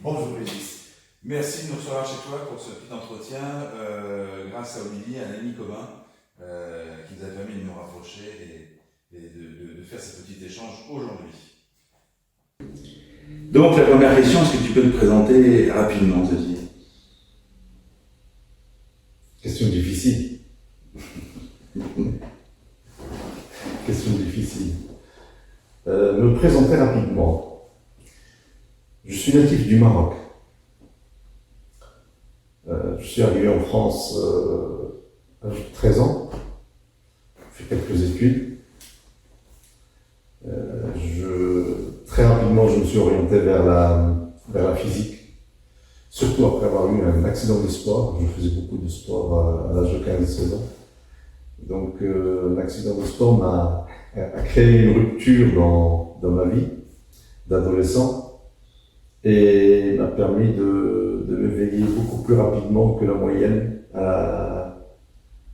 Bonjour Régis, merci de nous recevoir chez toi pour ce petit entretien grâce à Olivier, un ami commun qui nous a permis de nous rapprocher et de faire ce petit échange aujourd'hui. Donc la première question, est-ce que tu peux te présenter rapidement, Olivier? Question difficile. Question difficile. Me présenter rapidement. Je suis natif du Maroc. Je suis arrivé en France à l'âge de 13 ans. J'ai fait quelques études. Très rapidement, je me suis orienté vers la physique. Surtout après avoir eu un accident de sport. Je faisais beaucoup de sport à l'âge de 15-16 ans. Donc, l'accident de sport a créé une rupture dans ma vie d'adolescent et m'a permis de m'éveiller beaucoup plus rapidement que la moyenne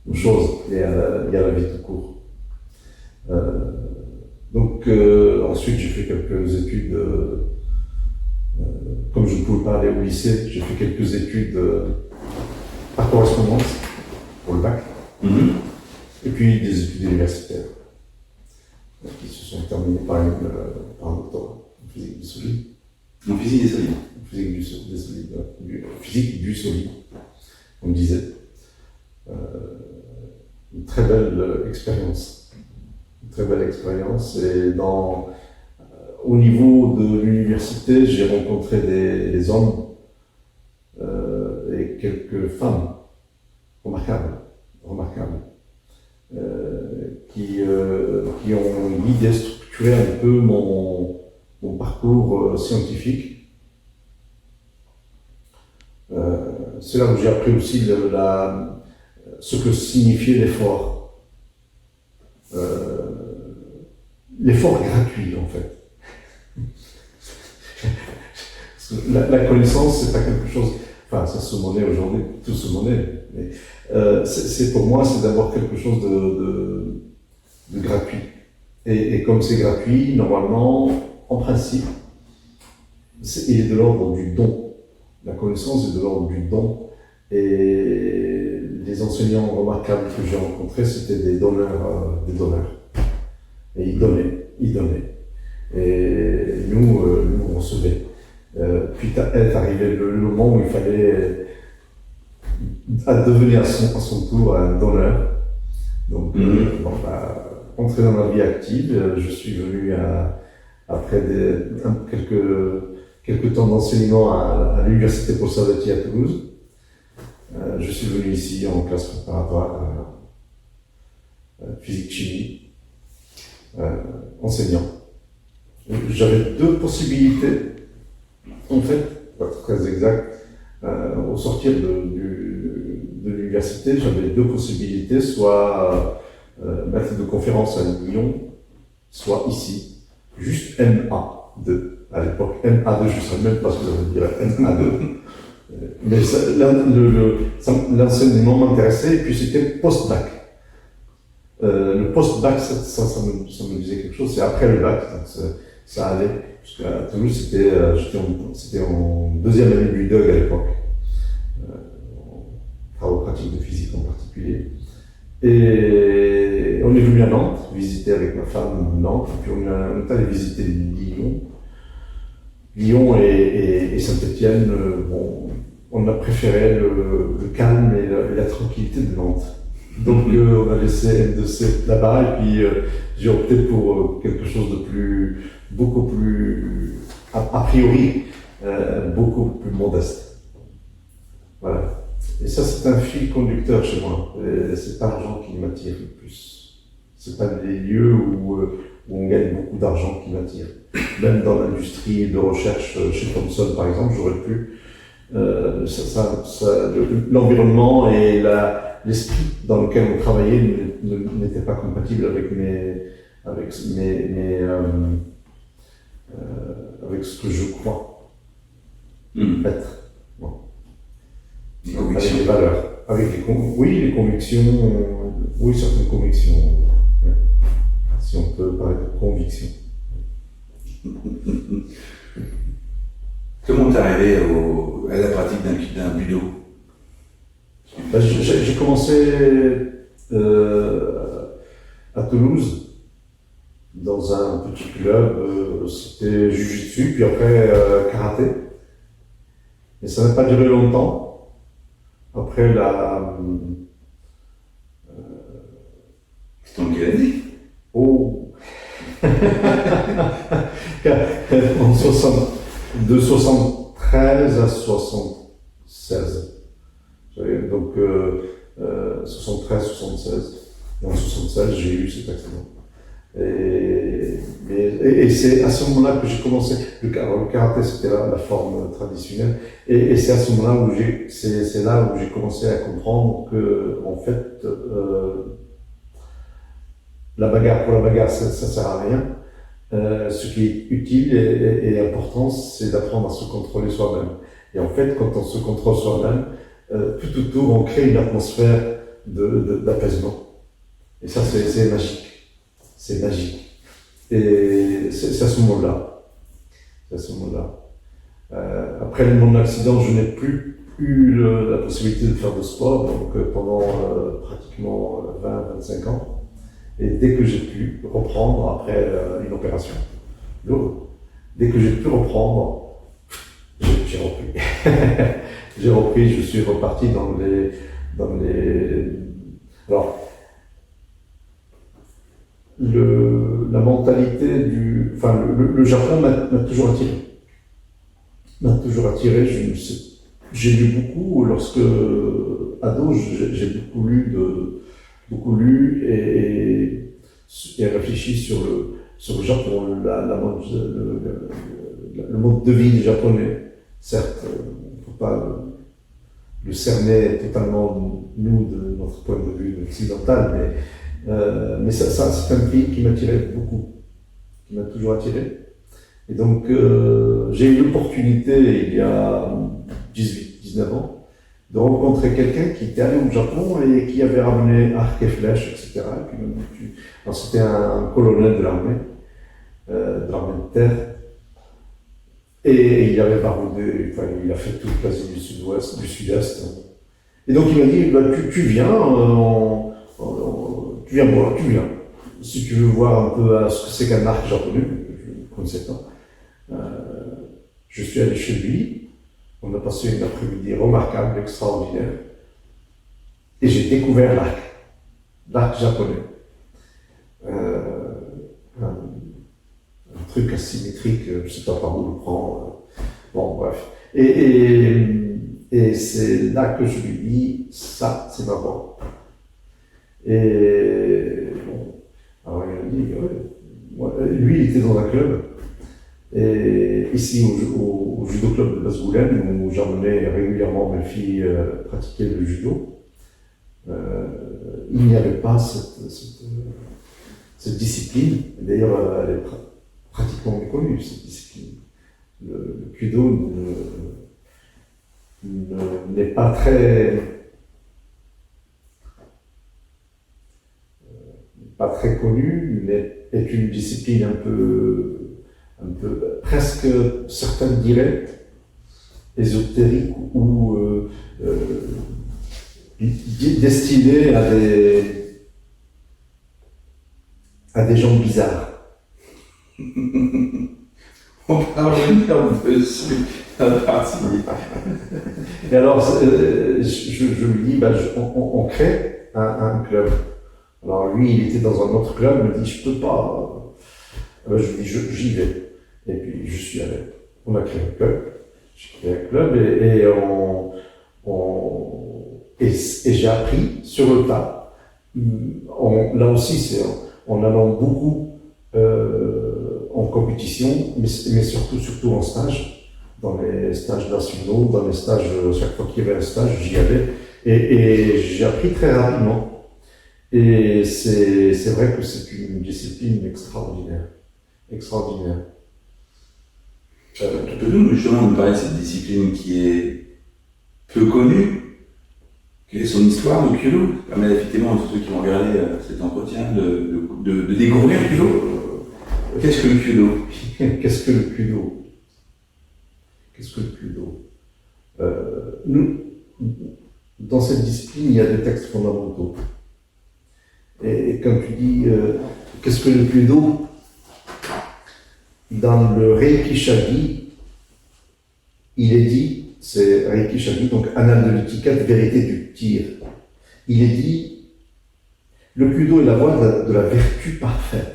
aux choses et à la vie tout court. Ensuite, j'ai fait quelques études. Comme je ne pouvais pas aller au lycée, j'ai fait quelques études par correspondance pour le bac. Et puis des études universitaires qui se sont terminées par un doctorat en physique du solide. En physique des solides. En physique des solides, physique du solide, on me disait. Une très belle expérience. Une très belle expérience. Et au niveau de l'université, j'ai rencontré des hommes et quelques femmes remarquables. Qui ont guidé, structuré un peu mon parcours scientifique. C'est là où j'ai appris aussi ce que signifiait l'effort. L'effort gratuit, en fait. La connaissance, c'est pas quelque chose. Enfin, ça se monnaie aujourd'hui, tout se monnaie. Mais pour moi, c'est d'avoir quelque chose de gratuit. Et comme c'est gratuit, normalement, en principe, il est de l'ordre du don. La connaissance est de l'ordre du don. Et les enseignants remarquables que j'ai rencontrés, c'était des donneurs. Et ils donnaient. Et nous, on recevait. Puis est arrivé le moment où il fallait devenir à son tour un donneur. Donc, entrer dans la vie active, je suis venu après quelques temps d'enseignement à l'université Paul Sabatier à Toulouse. Je suis venu ici en classe préparatoire physique-chimie, enseignant. J'avais deux possibilités, en fait, pour être très exact. Au sortir de l'université, j'avais deux possibilités, soit maître de conférence à Lyon, soit ici, juste MA2. À l'époque, MA2, je ne savais même pas ce que ça veut dire MA2. Mais l'enseignement m'intéressait, et puis c'était post-bac. Le post-bac, ça me disait quelque chose, c'est après le bac, donc ça allait. Parce qu'à Toulouse, c'était en deuxième année du DUG à l'époque, travaux pratiques de physique en particulier. Et on est venu à Nantes, visiter avec ma femme Nantes, et puis on est allé visiter Lyon et Saint-Étienne. On a préféré le calme et la tranquillité de Nantes. Donc on a laissé M2C là-bas, et puis j'ai opté pour quelque chose de beaucoup plus, a priori, beaucoup plus modeste. Voilà. Et ça, c'est un fil conducteur chez moi. C'est pas l'argent qui m'attire le plus. C'est pas les lieux où on gagne beaucoup d'argent qui m'attire. Même dans l'industrie de recherche chez Thomson, par exemple, j'aurais pu. L'environnement et l'esprit dans lequel on travaillait n'était pas compatible avec ce que je crois être. Bon. Avec les valeurs, les convictions, certaines convictions, ouais. Si on peut parler de conviction. Comment t'es arrivé à la pratique d'un budo? J'ai commencé à Toulouse, dans un petit club, c'était Jiu-Jitsu, puis après karaté. Et ça n'a pas duré longtemps. Après C'était en quelle année? Oh de 73 à 76. Donc 73-76. Et en 76, j'ai eu cet accident. Et c'est à ce moment-là que j'ai commencé. Le karaté, c'était la forme traditionnelle. Et c'est à ce moment-là où c'est là où j'ai commencé à comprendre que, en fait, la bagarre pour la bagarre, ça sert à rien. Ce qui est utile et important, c'est d'apprendre à se contrôler soi-même. Et en fait, quand on se contrôle soi-même, tout autour, on crée une atmosphère d'apaisement. Et ça, c'est magique. C'est magique. Et c'est à ce moment-là. C'est à ce moment-là. Après mon accident, je n'ai plus eu la possibilité de faire de sport, donc pendant pratiquement 20-25 ans. Et dès que j'ai pu reprendre, après une opération lourde, dès que j'ai pu reprendre, j'ai repris. J'ai repris, je suis reparti dans les... Alors, la mentalité le Japon m'a toujours attiré. J'ai lu beaucoup, lorsque ado, j'ai beaucoup lu et réfléchi sur le Japon, le mode de vie japonais. Certes, on ne peut pas le cerner totalement, nous, de notre point de vue occidental, mais ça c'est un pays qui m'attirait beaucoup, qui m'a toujours attiré. Et donc, j'ai eu l'opportunité, il y a 18-19 ans, de rencontrer quelqu'un qui était allé au Japon et qui avait ramené arc et flèche, etc. Alors, c'était un colonel de l'armée de terre. Et il avait baroudé, il a fait toute l'Asie du Sud-Ouest, du Sud-Est. Et donc il m'a dit, tu viens, tu viens voir, tu viens. Si tu veux voir un peu ce que c'est qu'un arc japonais, je ne connaissais pas. Je suis allé chez lui, on a passé une après-midi remarquable, extraordinaire. Et j'ai découvert l'arc japonais. Un truc asymétrique, je ne sais pas par où le prendre. Bon, bref. Et c'est là que je lui dis, ça, c'est ma voie. Et bon, alors il m'a dit, ouais. Lui, il était dans un club, et ici au judo club de Basgoulen, où j'emmenais régulièrement mes filles pratiquer le judo. Il n'y avait pas cette discipline. D'ailleurs, elle est pratiquement méconnue, cette discipline. Le Kudo n'est pas très connu, mais est une discipline un peu presque, certains diraient, ésotérique ou destinée à des gens bizarres. On va revenir dessus à la partie. Et alors, je lui dis, on crée un club. Alors lui, il était dans un autre club, il me dit, je peux pas. Je lui dis, j'y vais. Et puis je suis allé. On a créé un club. J'ai créé un club et j'ai appris sur le tas. Là aussi, c'est en allant beaucoup en compétition, mais surtout en stage, dans les stages nationaux, dans les stages, chaque fois qu'il y avait un stage, j'y allais, et j'ai appris très rapidement. Et c'est vrai que c'est une discipline extraordinaire. Extraordinaire. Tu peux nous justement nous parler de cette discipline qui est peu connue? Quelle est son histoire, le Kyudo? Ça permet effectivement à tous ceux qui vont regarder cet entretien de découvrir le Kyudo. Qu'est-ce que le Kyudo? Qu'est-ce que le Kudo? Qu'est-ce que le Kudo? Nous, dans cette discipline, il y a des textes fondamentaux. Et quand tu dis qu'est-ce que le Kudo? Dans le Reiki Shagi, il est dit, c'est Reiki Shagi, donc Annales de l'étiquette, vérité du tir. Il est dit, le Kudo est la voie de la vertu parfaite.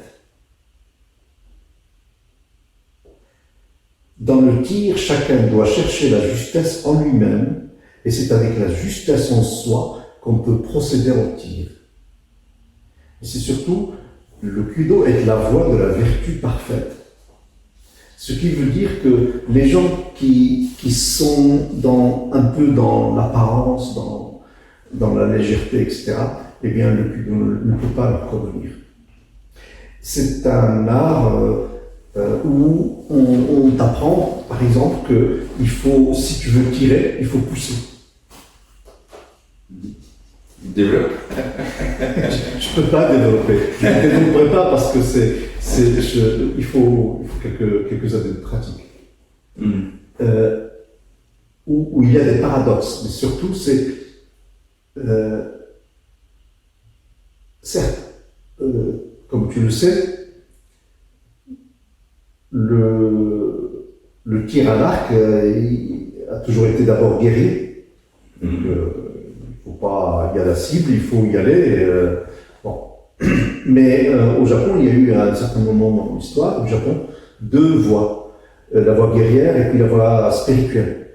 Dans le tir, chacun doit chercher la justesse en lui-même, et c'est avec la justesse en soi qu'on peut procéder au tir. Et c'est surtout, le Kudo est la voie de la vertu parfaite. Ce qui veut dire que les gens qui sont un peu dans l'apparence, dans la légèreté, etc., eh bien, le Kudo ne peut pas leur convenir. C'est un art où on t'apprend, par exemple, que si tu veux tirer, il faut pousser. Développe. Je ne peux pas développer. Je ne développerai pas parce que il faut quelques années de pratique. Où il y a des paradoxes, mais surtout c'est certes, comme tu le sais, le tir à l'arc a toujours été d'abord guerrier. Donc, il y a la cible, il faut y aller. Bon. Mais au Japon, il y a eu à un certain moment dans l'histoire, au Japon, deux voies. La voie guerrière et puis la voie spirituelle.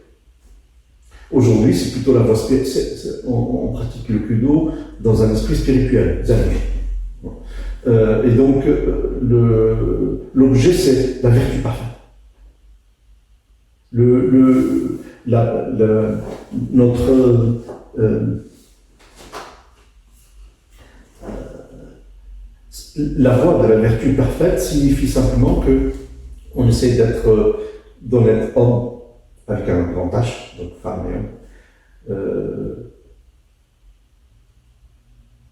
Aujourd'hui, c'est plutôt la voie spirituelle. On pratique le Kudo dans un esprit spirituel, zen. Et donc, l'objet, c'est la vertu parfaite. La voie de la vertu parfaite signifie simplement que on essaie d'être d'honnête homme avec un grand H, donc femme et homme.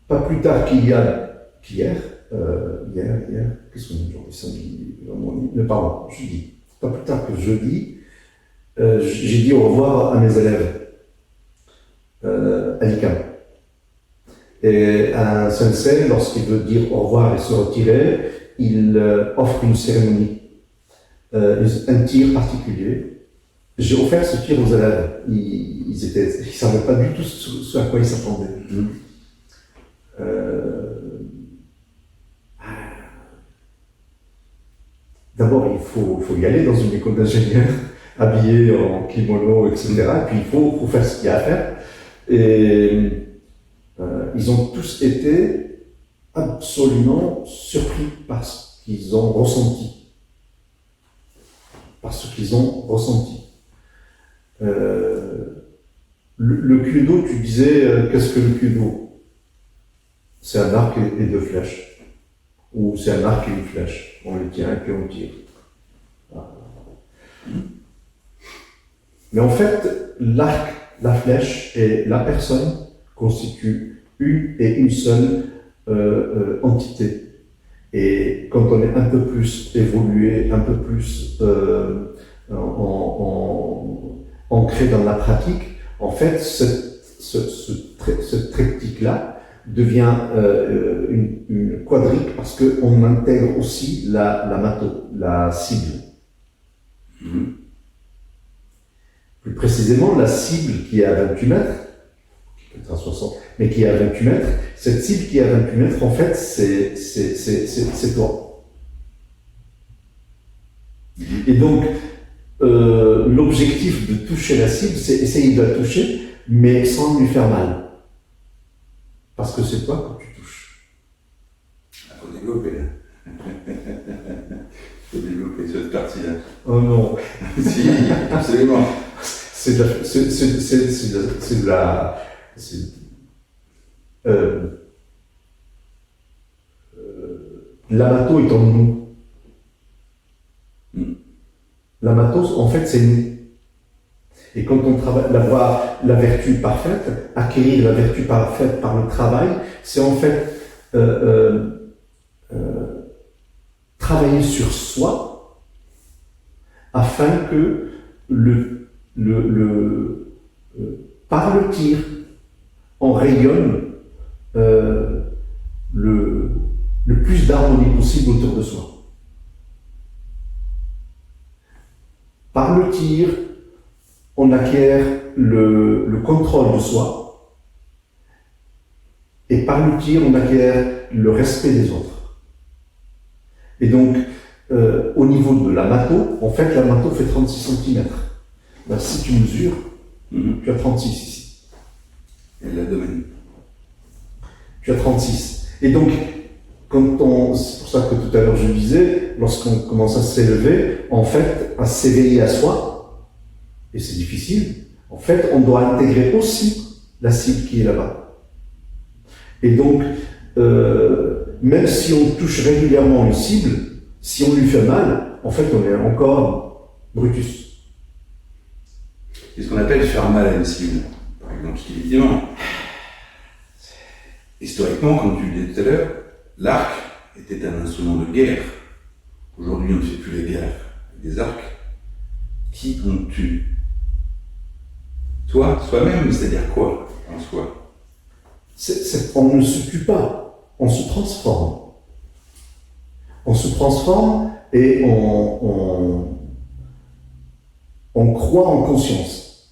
Pas plus tard qu'hier, qu'est-ce qu'on est aujourd'hui, samedi, pardon, jeudi. Pas plus tard que jeudi, j'ai dit au revoir à mes élèves à l'ICAM. Et un sensei, lorsqu'il veut dire au revoir et se retirer, il offre une cérémonie, un tir particulier. J'ai offert ce tir aux élèves. Ils ne savaient pas du tout ce à quoi ils s'attendaient. D'abord, il faut y aller dans une école d'ingénieurs, habillé en kimono, etc. Et puis il faut faire ce qu'il y a à faire. Et ils ont tous été absolument surpris par ce qu'ils ont ressenti. Le Kudo, tu disais, qu'est-ce que le Kudo? C'est un arc et deux flèches. Ou c'est un arc et une flèche. On les tient et puis on tire. Voilà. Mais en fait, l'arc, la flèche et la personne constituent une et une seule entité. Et quand on est un peu plus évolué, un peu plus ancré dans la pratique, en fait, ce triptyque-là devient une quadrique parce qu'on intègre aussi la cible. Plus précisément, la cible qui est à 28 mètres, qui peut être à 60, mais qui est à 28 mètres, cette cible qui est à 28 mètres, en fait, c'est toi. Et donc, l'objectif de toucher la cible, c'est essayer de la toucher, mais sans lui faire mal. Parce que c'est toi que tu touches. Il faut développer là. Il faut développer cette partie-là. Oh non. Si, absolument. L'amato est en nous. L'amato, en fait, c'est nous. Et quand on travaille, la vertu parfaite, acquérir la vertu parfaite par le travail, c'est en fait travailler sur soi afin que par le tir, on rayonne le plus d'harmonie possible autour de soi. Par le tir, on acquiert le contrôle de soi, et par le tir, on acquiert le respect des autres. Et donc, au niveau de la mato, en fait, la mato fait 36 cm. Ben, si tu mesures, tu as 36 ici. Et l'abdomen. Tu as 36. Et donc, c'est pour ça que tout à l'heure je disais, lorsqu'on commence à s'élever, en fait, à s'éveiller à soi, et c'est difficile, en fait, on doit intégrer aussi la cible qui est là-bas. Et donc, même si on touche régulièrement une cible, si on lui fait mal, en fait, on est encore Brutus. C'est ce qu'on appelle faire mal à une cible, par exemple, parce qu'évidemment, historiquement, comme tu le disais tout à l'heure, l'arc était un instrument de guerre. Aujourd'hui, on ne fait plus la guerre avec des arcs. Qui on tue? Toi, soi-même, c'est-à-dire quoi en soi? On ne se tue pas, on se transforme. On se transforme et on croit en conscience.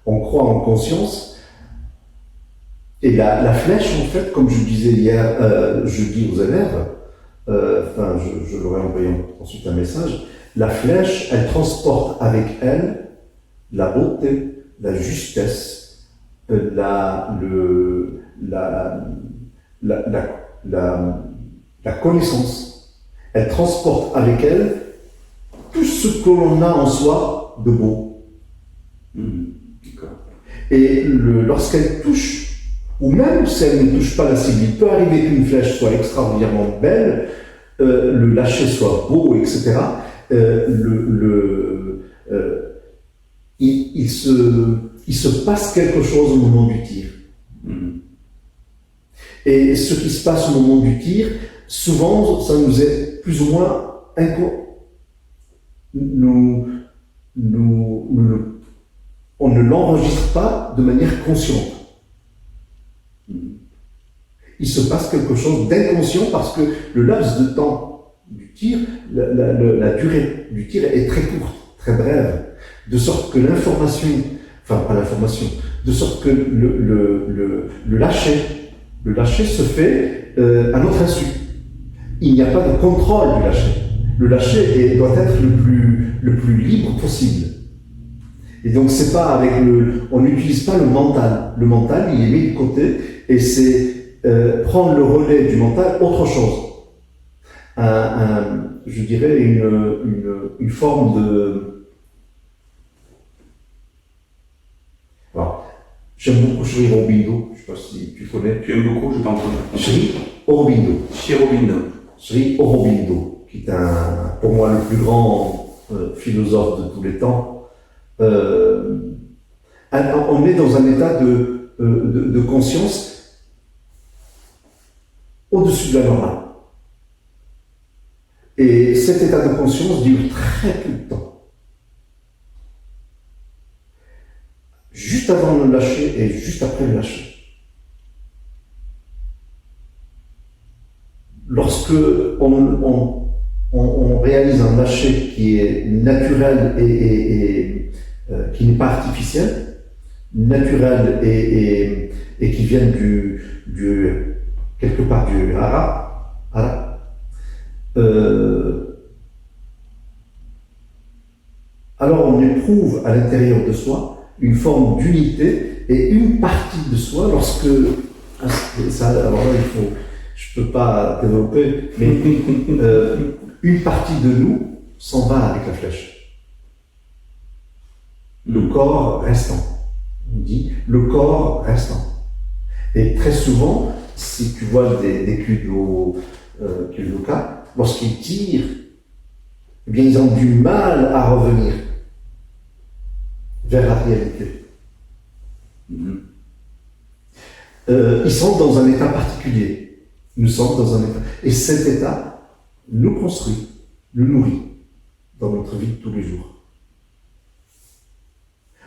On croit en conscience. Et la flèche, en fait, comme je disais hier, jeudi aux élèves, je leur ai envoyé ensuite un message, la flèche, elle transporte avec elle la beauté, la justesse, la connaissance. Elle transporte avec elle tout ce que l'on a en soi de beau. D'accord. Et lorsqu'elle touche, ou même si elle ne touche pas la cible, il peut arriver qu'une flèche soit extraordinairement belle, le lâcher soit beau, etc. Il se passe quelque chose au moment du tir. Et ce qui se passe au moment du tir, souvent, ça nous est plus ou moins on ne l'enregistre pas de manière consciente. Il se passe quelque chose d'inconscient parce que le laps de temps du tir, la durée du tir est très courte, très brève, de sorte que de sorte que le lâcher se fait à notre insu. Il n'y a pas de contrôle du lâcher. Le lâcher doit être le plus libre possible. Et donc c'est pas on n'utilise pas le mental. Le mental, il est mis de côté et c'est prendre le relais du mental, autre chose. Je dirais une forme de... Alors, j'aime beaucoup Sri Aurobindo, je ne sais pas si tu connais. Tu aimes beaucoup, je t'entends. Sri Aurobindo. Sri Aurobindo, qui est pour moi le plus grand philosophe de tous les temps. On est dans un état de conscience au-dessus de la normale. Et cet état de conscience dure très peu de temps. Juste avant le lâcher et juste après le lâcher. Lorsque on réalise un lâcher qui est naturel et qui n'est pas artificiel, naturel et qui vient quelque part du hara, alors on éprouve à l'intérieur de soi une forme d'unité et une partie de soi lorsque ça, alors là je peux pas développer, mais une partie de nous s'en va avec la flèche. Le corps restant. On dit le corps restant. Et très souvent, si tu vois des Kyudoka, lorsqu'ils tirent, eh bien ils ont du mal à revenir vers la réalité. Ils sont dans un état particulier. Nous sommes dans un état. Et cet état nous construit, nous nourrit. dans notre vie de tous les jours.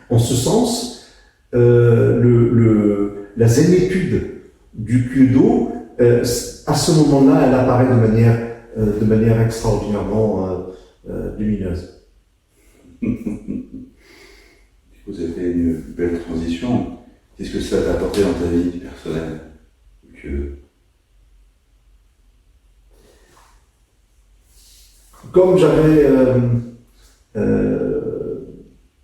En ce sens, la zénitude du Kyudo, à ce moment-là, elle apparaît de manière extraordinairement lumineuse. Vous avez fait une belle transition. Qu'est-ce que ça t'a apporté dans ta vie personnelle Comme j'avais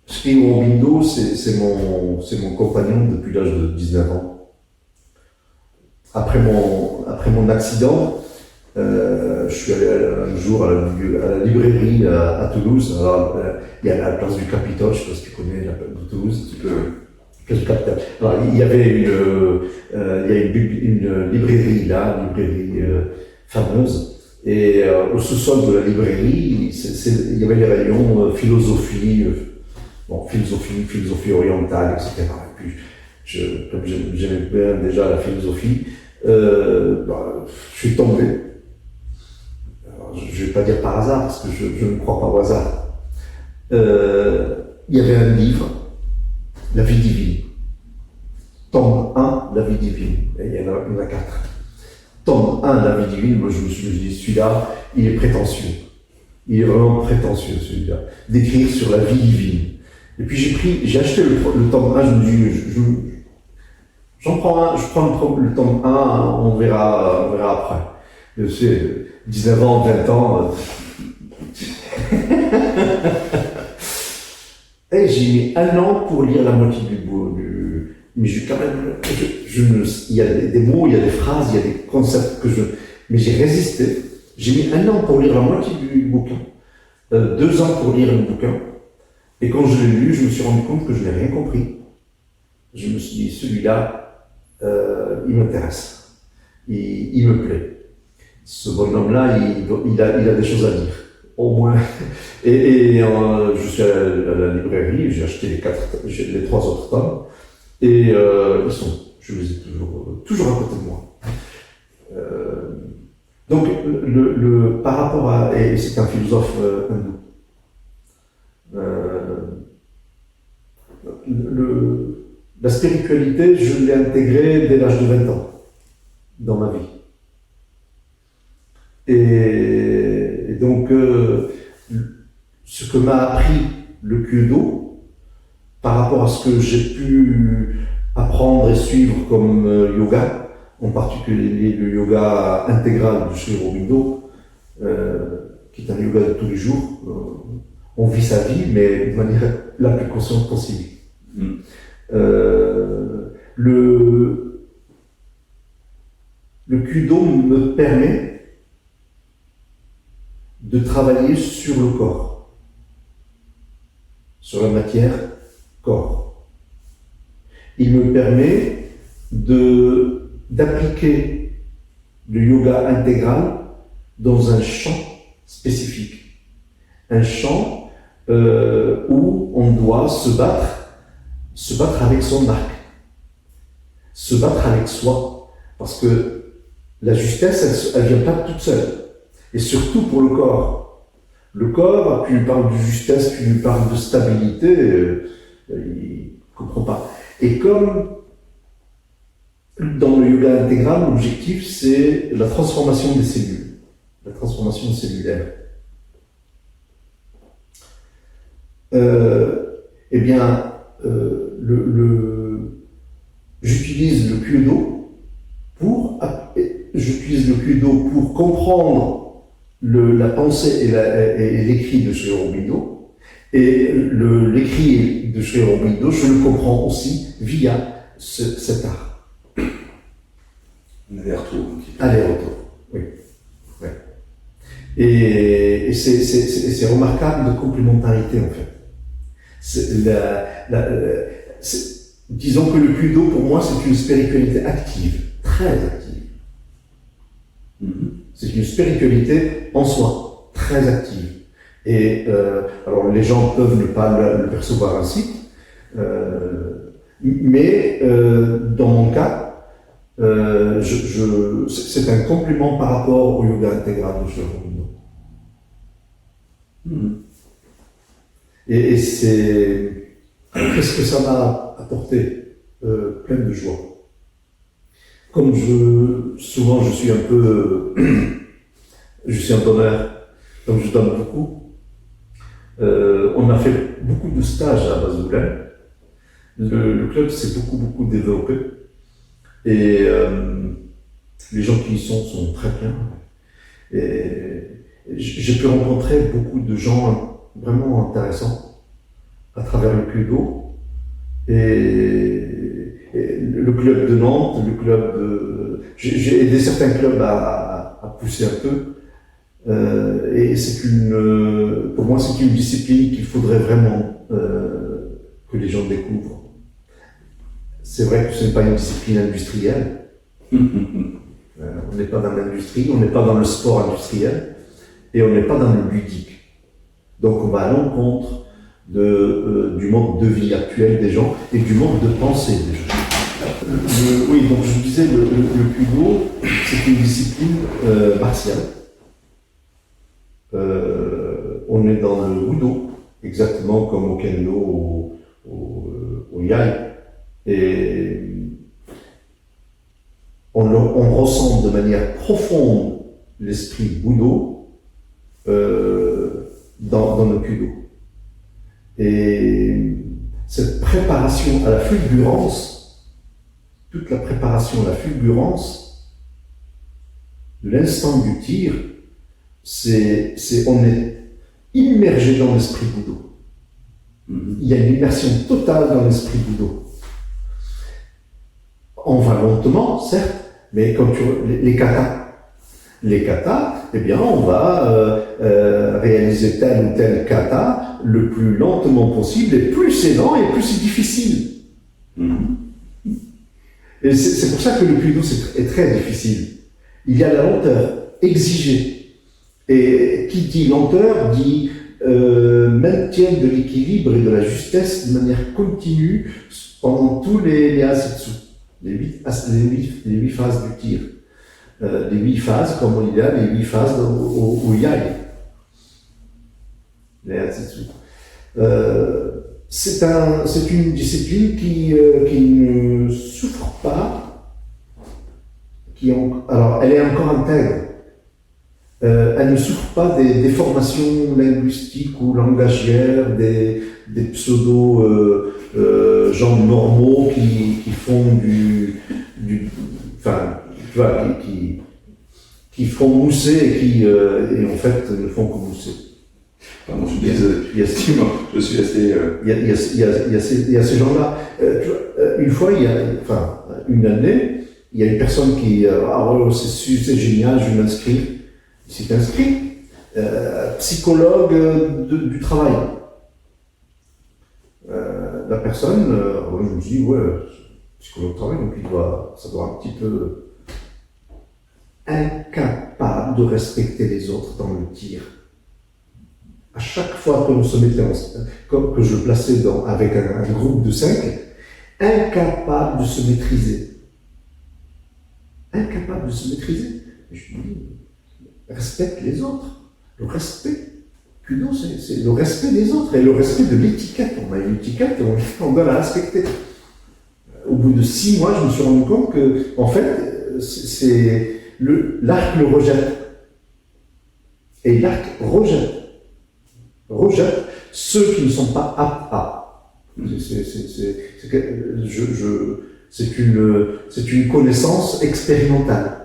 Sri Aurobindo, c'est mon compagnon depuis l'âge de 19 ans. Après mon accident, je suis allé un jour à la librairie à Toulouse. Alors, il y a la place du Capitole, je ne sais pas si tu connais la place de Toulouse. Place du Capitole. Alors, il y avait une librairie là, une librairie fameuse. Et au sous-sol de la librairie, il y avait les rayons philosophie orientale, etc. Et puis, comme j'aimais bien déjà la philosophie, je suis tombé. Alors, je ne vais pas dire par hasard, parce que je ne crois pas au hasard. Il y avait un livre, La vie divine. Tome 1, La vie divine. Et il y en a 4. Tome 1, La vie divine, moi je me suis dit, celui-là, il est prétentieux. Il est vraiment prétentieux, celui-là. D'écrire sur la vie divine. Et puis j'ai acheté le tome 1, je me dis, je prends le tome 1, on verra après. Je sais, 19 ans, 20 ans. Et j'ai mis 1 an pour lire la moitié du mais quand même, il y a des mots, il y a des phrases, il y a des concepts mais j'ai résisté. J'ai mis 1 an pour lire la moitié du bouquin, 2 ans pour lire le bouquin. Et quand je l'ai lu, je me suis rendu compte que je n'ai rien compris. Je me suis dit, celui-là, il m'intéresse. Il me plaît. Ce bonhomme-là, il a des choses à dire. Au moins. Et je suis à la librairie, j'ai acheté les 3 autres tomes. Et je les ai toujours à côté de moi. Donc, par rapport à, et c'est un philosophe hindou. La spiritualité, je l'ai intégrée dès l'âge de 20 ans dans ma vie. Et donc, ce que m'a appris le Kyudo, par rapport à ce que j'ai pu apprendre et suivre comme yoga, en particulier le yoga intégral de Sri Aurobindo, qui est un yoga de tous les jours. On vit sa vie, mais de manière la plus consciente possible. Le Kyudo me permet de travailler sur le corps, sur la matière corps. Il me permet d'appliquer le yoga intégral dans un champ spécifique. Un champ où on doit se battre avec son arc, se battre avec soi, parce que la justesse, elle vient pas toute seule, et surtout pour le corps. Le corps, tu lui parles de justesse, tu lui parles de stabilité, il ne comprend pas. Et comme dans le yoga intégral, l'objectif c'est la transformation des cellules, la transformation cellulaire. J'utilise le Kyudo pour comprendre la pensée et l'écrit de Sri Aurobindo. Et l'écrit de Sri Aurobindo, je le comprends aussi via cet art. Un aller-retour. Aller-retour, oui. Ouais. Et c'est remarquable de complémentarité en fait. Disons que le Kyudo pour moi c'est une spiritualité active, très active. C'est une spiritualité en soi, très active. Et alors les gens peuvent ne pas le percevoir ainsi, mais dans mon cas, c'est un complément par rapport au yoga intégral de Sri Aurobindo. Et qu'est-ce que ça m'a apporté? Plein de joie. Comme souvent je suis un peu, je suis un donneur, donc je donne beaucoup. On a fait beaucoup de stages à Bazoulin. Le club s'est beaucoup développé. Et les gens qui y sont très bien. Et j'ai pu rencontrer beaucoup de gens vraiment intéressants à travers le Cluedo. Et le club de Nantes, le club de... J'ai aidé certains clubs à pousser un peu. Et pour moi, c'est une discipline qu'il faudrait vraiment que les gens découvrent. C'est vrai que ce n'est pas une discipline industrielle. On n'est pas dans l'industrie, on n'est pas dans le sport industriel et on n'est pas dans le ludique. Donc on va à l'encontre du mode de vie actuel des gens et du mode de pensée des gens. Oui, donc je disais, le Kudo, c'est une discipline martiale. On est dans le Budo, exactement comme au Kendo, au Yai. Et on ressent de manière profonde l'esprit Budo dans le Kudo. Et cette préparation à la fulgurance, toute la préparation à la fulgurance, l'instant du tir, on est immergé dans l'esprit Budo. Il y a une immersion totale dans l'esprit Budo. On va lentement, certes, mais comme les katas, eh bien, on va réaliser tel ou tel kata le plus lentement possible, et plus c'est lent, et plus c'est difficile. Et c'est pour ça que le Kudo est très difficile. Il y a la lenteur exigée. Et qui dit lenteur dit maintien de l'équilibre et de la justesse de manière continue pendant tous les asetsu. Les 8 phases du tir. Les 8 phases, comme il y a les 8 phases au Yai. Les Atsetsu. C'est une discipline qui ne souffre pas, alors elle est encore intègre. Elle ne souffre pas des déformations linguistiques ou langagières, des pseudo gens normaux qui font tu vois, qui font mousser et en fait ne font que mousser. Pardon, je suis assez. Il y a ces gens-là. Une fois, une année, il y a une personne qui c'est génial, je vais m'inscrire. Il s'est inscrit, psychologue du travail. La personne, je me dis, psychologue du travail, donc ça doit un petit peu incapable de respecter les autres dans le tir. À chaque fois que nous se mettait comme que je le plaçais avec un groupe de 5, incapable de se maîtriser. Incapable de se maîtriser. Et je me dis, respecte les autres. Le respect. Kudo, c'est le respect des autres et le respect de l'étiquette. On a une étiquette et on doit la respecter. Au bout de 6 mois, je me suis rendu compte que, en fait, l'arc le rejette. Et l'arc rejette ceux qui ne sont pas aptes à. C'est une connaissance expérimentale.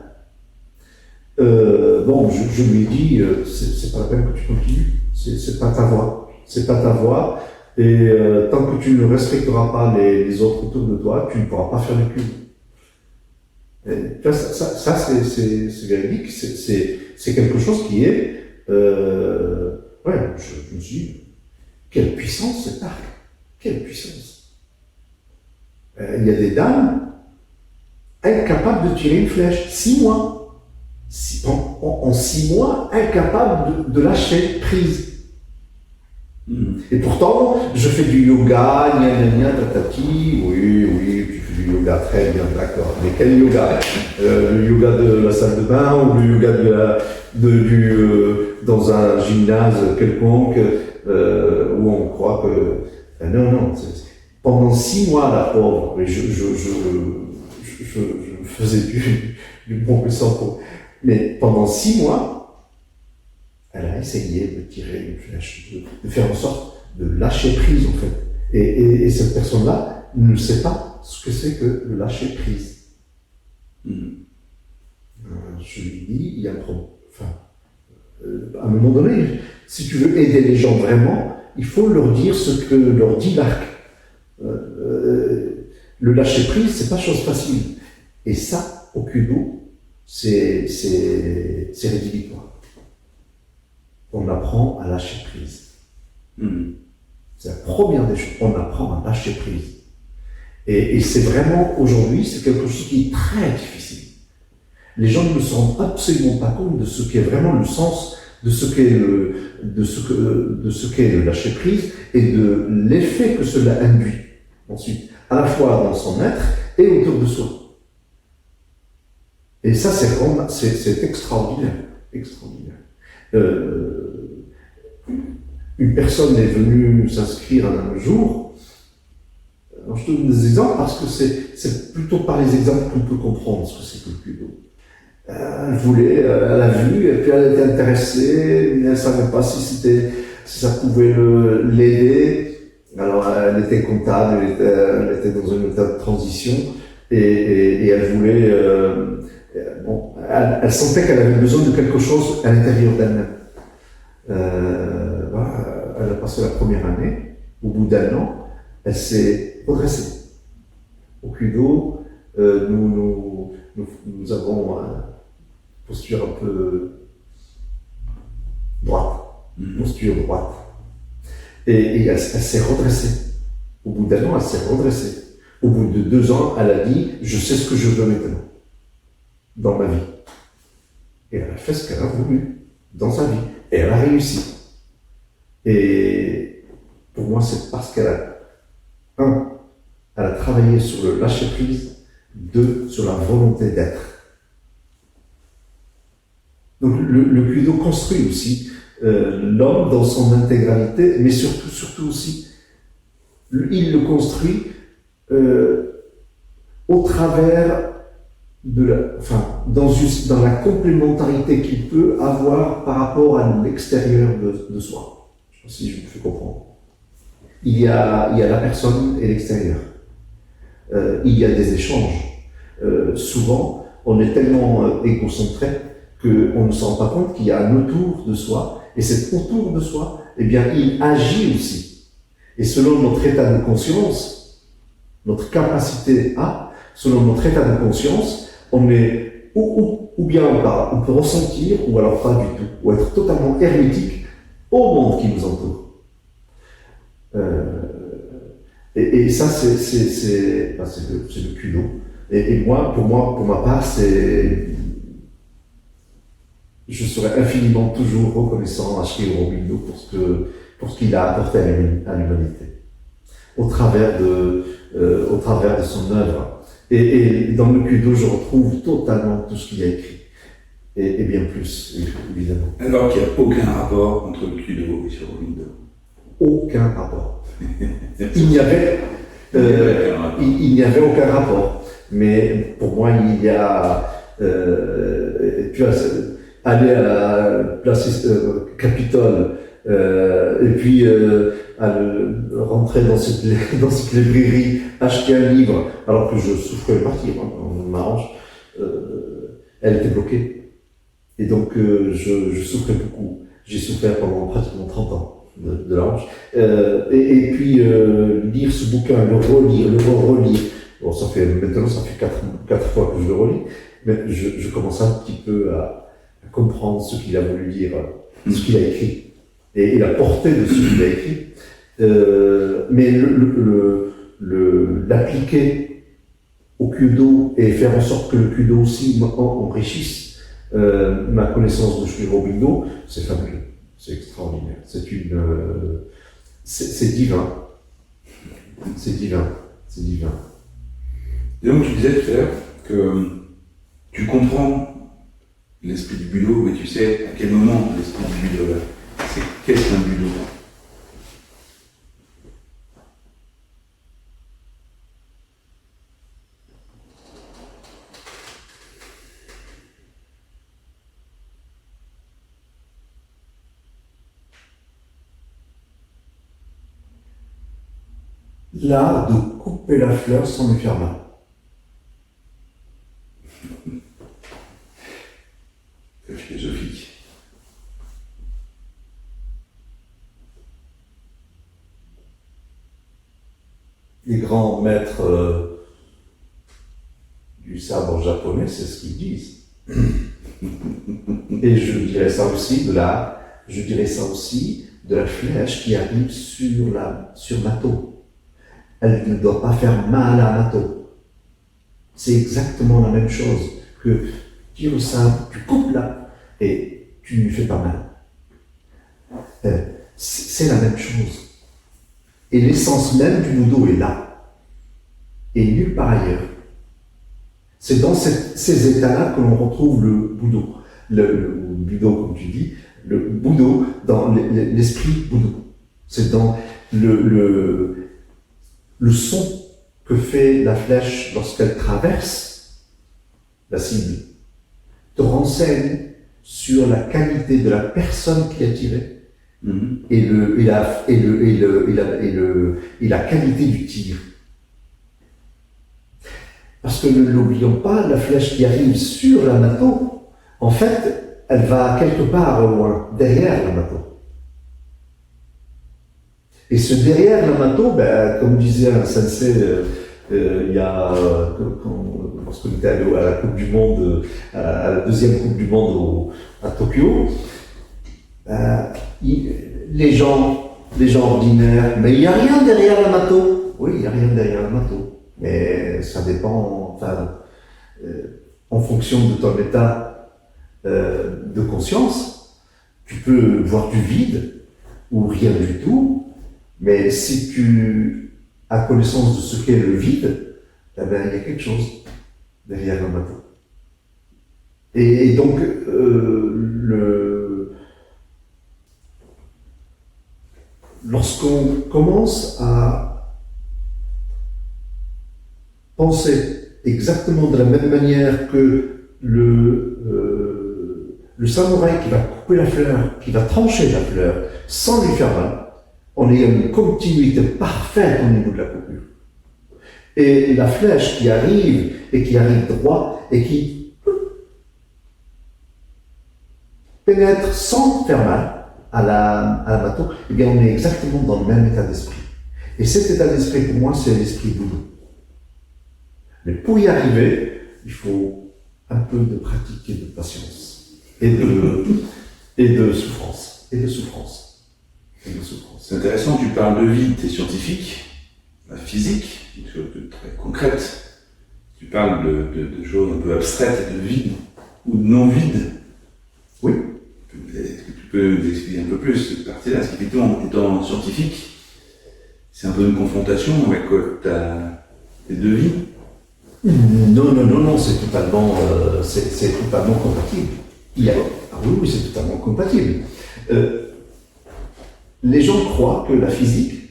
Je lui ai dit, c'est pas la peine que tu continues, c'est pas ta voie, et tant que tu ne respecteras pas les autres autour de toi, tu ne pourras pas faire le cul. Ça c'est véridique, c'est quelque chose qui est, je me suis dit, quelle puissance cet arc, quelle puissance. Il y a des dames incapables de tirer une flèche, 6 mois. En 6 mois, incapable de lâcher prise. Et pourtant, je fais du yoga, tatati, oui, tu fais du yoga, très bien, d'accord. Mais quel yoga? Le yoga de la salle de bain ou le yoga dans un gymnase quelconque? où on croit que non, pendant 6 mois la pauvre, et je faisais du bon que ça pour, mais pendant 6 mois, elle a essayé de tirer une flèche, de faire en sorte de lâcher prise en fait, et cette personne-là ne sait pas ce que c'est que le lâcher prise. Je lui dis, il y a un problème. Enfin, à un moment donné, si tu veux aider les gens vraiment, il faut leur dire ce que leur dit l'arc. Le lâcher prise, c'est pas chose facile. Et ça, au Kudo, c'est rédhibitoire. On apprend à lâcher prise. C'est la première des choses. On apprend à lâcher prise. Et c'est vraiment, aujourd'hui, c'est quelque chose qui est très difficile. Les gens ne se rendent absolument pas compte de ce qu'est vraiment le sens, de ce qu'est le lâcher prise et de l'effet que cela induit ensuite, à la fois dans son être et autour de soi. Et ça, c'est extraordinaire, extraordinaire. Une personne est venue s'inscrire un jour. Alors, je te donne des exemples parce que c'est plutôt par les exemples qu'on peut comprendre ce que c'est que le Kudo. Elle a vu, et puis elle était intéressée, mais elle ne savait pas si ça pouvait l'aider. Alors elle était comptable, elle était dans une état de transition, et elle voulait, elle sentait qu'elle avait besoin de quelque chose à l'intérieur d'elle-même. Voilà, elle a passé la première année, au bout d'1 an, elle s'est redressée. Au Kudo, nous avons posture un peu droite, posture droite. Et elle s'est redressée. Au bout d'1 an, elle s'est redressée. Au bout de 2 ans, elle a dit « Je sais ce que je veux maintenant, dans ma vie ». Et elle a fait ce qu'elle a voulu, dans sa vie. Et elle a réussi. Et pour moi, c'est parce qu'elle a travaillé sur le lâcher-prise, 2, sur la volonté d'être. Donc le Kudo construit aussi l'homme dans son intégralité, mais surtout aussi, il le construit au travers dans la complémentarité qu'il peut avoir par rapport à l'extérieur de soi. Je ne sais pas si je me fais comprendre. Il y a la personne et l'extérieur. Il y a des échanges. Souvent, on est tellement égocentré qu'on ne se rend pas compte qu'il y a un autour de soi, et cet autour de soi, eh bien, il agit aussi. Et selon notre état de conscience, notre capacité selon notre état de conscience, on est ou bien on peut ressentir, ou alors pas du tout, ou être totalement hermétique au monde qui nous entoure. Et ça, c'est le Kudo. Et pour ma part, je serai infiniment toujours reconnaissant à Shigeru Aurobindo pour ce qu'il a apporté à l'humanité, au travers de son œuvre. Et dans le Kudo, je retrouve totalement tout ce qu'il a écrit, et bien plus, évidemment. Alors qu'il n'y a aucun rapport entre le Kudo et Shigeru Aurobindo. Aucun rapport. Il n'y avait aucun rapport. Mais pour moi, il y a aller à la place Capitole et puis rentrer dans cette librairie, acheter un livre, alors que je souffrais partir, on m'arrange, elle était bloquée. Et donc je souffrais beaucoup. J'ai souffert pendant pratiquement 30 ans de la hanche. Et puis lire ce bouquin, le relire. Bon, ça fait 4 fois que je le relis, mais je commence un petit peu à comprendre ce qu'il a voulu dire, ce qu'il a écrit, et la portée de ce qu'il a écrit. Mais l'appliquer au Kudo et faire en sorte que le Kudo aussi enrichisse ma connaissance de Shigeru Aurobindo, c'est fabuleux, c'est extraordinaire, c'est divin, c'est divin, c'est divin. Et donc tu disais tout à l'heure que tu comprends l'esprit du Budo, mais tu sais à quel moment l'esprit du Budo là. Qu'est-ce qu'un Budo? l'art de couper la fleur sans lui faire mal. C'est philosophique. Les grands maîtres du sabre japonais, c'est ce qu'ils disent. Et je dirais ça aussi de la flèche qui arrive sur Mato. Elle ne doit pas faire mal à Mato. C'est exactement la même chose que tire le sabre, tu coupes là et tu ne lui fais pas mal. C'est la même chose. Et l'essence même du Budo est là. Et nulle part ailleurs. C'est dans ces états-là que l'on retrouve le Budo. Le Budo, comme tu dis, le Budo dans l'esprit Budo. C'est dans le son que fait la flèche lorsqu'elle traverse la cible, te renseigne sur la qualité de la personne qui a tiré. Et la qualité du tir. Parce que ne l'oublions pas, la flèche qui arrive sur la Mato, en fait, elle va quelque part au loin, derrière la Mato. Et ce derrière la Mato, comme disait un sensei il y a, lorsqu'on était allé à la Coupe du Monde, à la deuxième Coupe du Monde à Tokyo, les gens ordinaires, mais il n'y a rien derrière la Mato. Oui, il n'y a rien derrière la Mato. Mais ça dépend, en fonction de ton état de conscience, tu peux voir du vide ou rien du tout, mais si tu as connaissance de ce qu'est le vide, il y a quelque chose derrière la Mato. Et donc, lorsqu'on commence à penser exactement de la même manière que le samouraï qui va couper la fleur, qui va trancher la fleur sans lui faire mal, on est une continuité parfaite au niveau de la coupure. Et la flèche qui arrive droit et qui pénètre sans faire mal à la Mato, eh bien on est exactement dans le même état d'esprit. Et cet état d'esprit pour moi c'est l'esprit Budo. Mais pour y arriver, il faut un peu de pratique et de patience. Et de souffrance. C'est intéressant, tu parles de vide, tu es scientifique, la physique, quelque chose de très concrète. Tu parles de choses un peu abstraites, de vide ou de non-vide. Oui. Est-ce que tu peux nous expliquer un peu plus cette partie-là? Parce qu'effectivement, étant scientifique, c'est un peu une confrontation avec tes deux vies. Non, c'est totalement compatible. Oui, c'est totalement compatible. Les gens croient que la physique,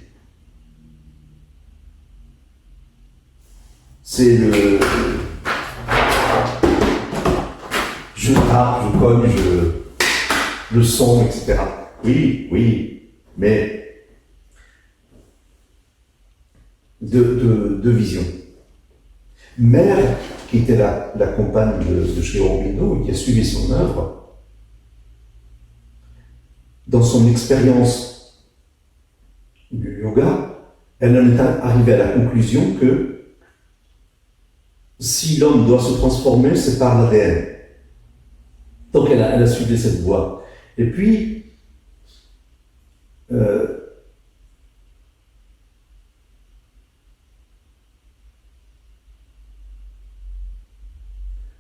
c'est je tape, je cogne, le son, etc. Oui, mais de vision. Mère, qui était la compagne de Shri Aurobindo, qui a suivi son œuvre, dans son expérience du yoga, elle en est arrivée à la conclusion que si l'homme doit se transformer, c'est par le réel. Donc elle a suivi cette voie. Et puis,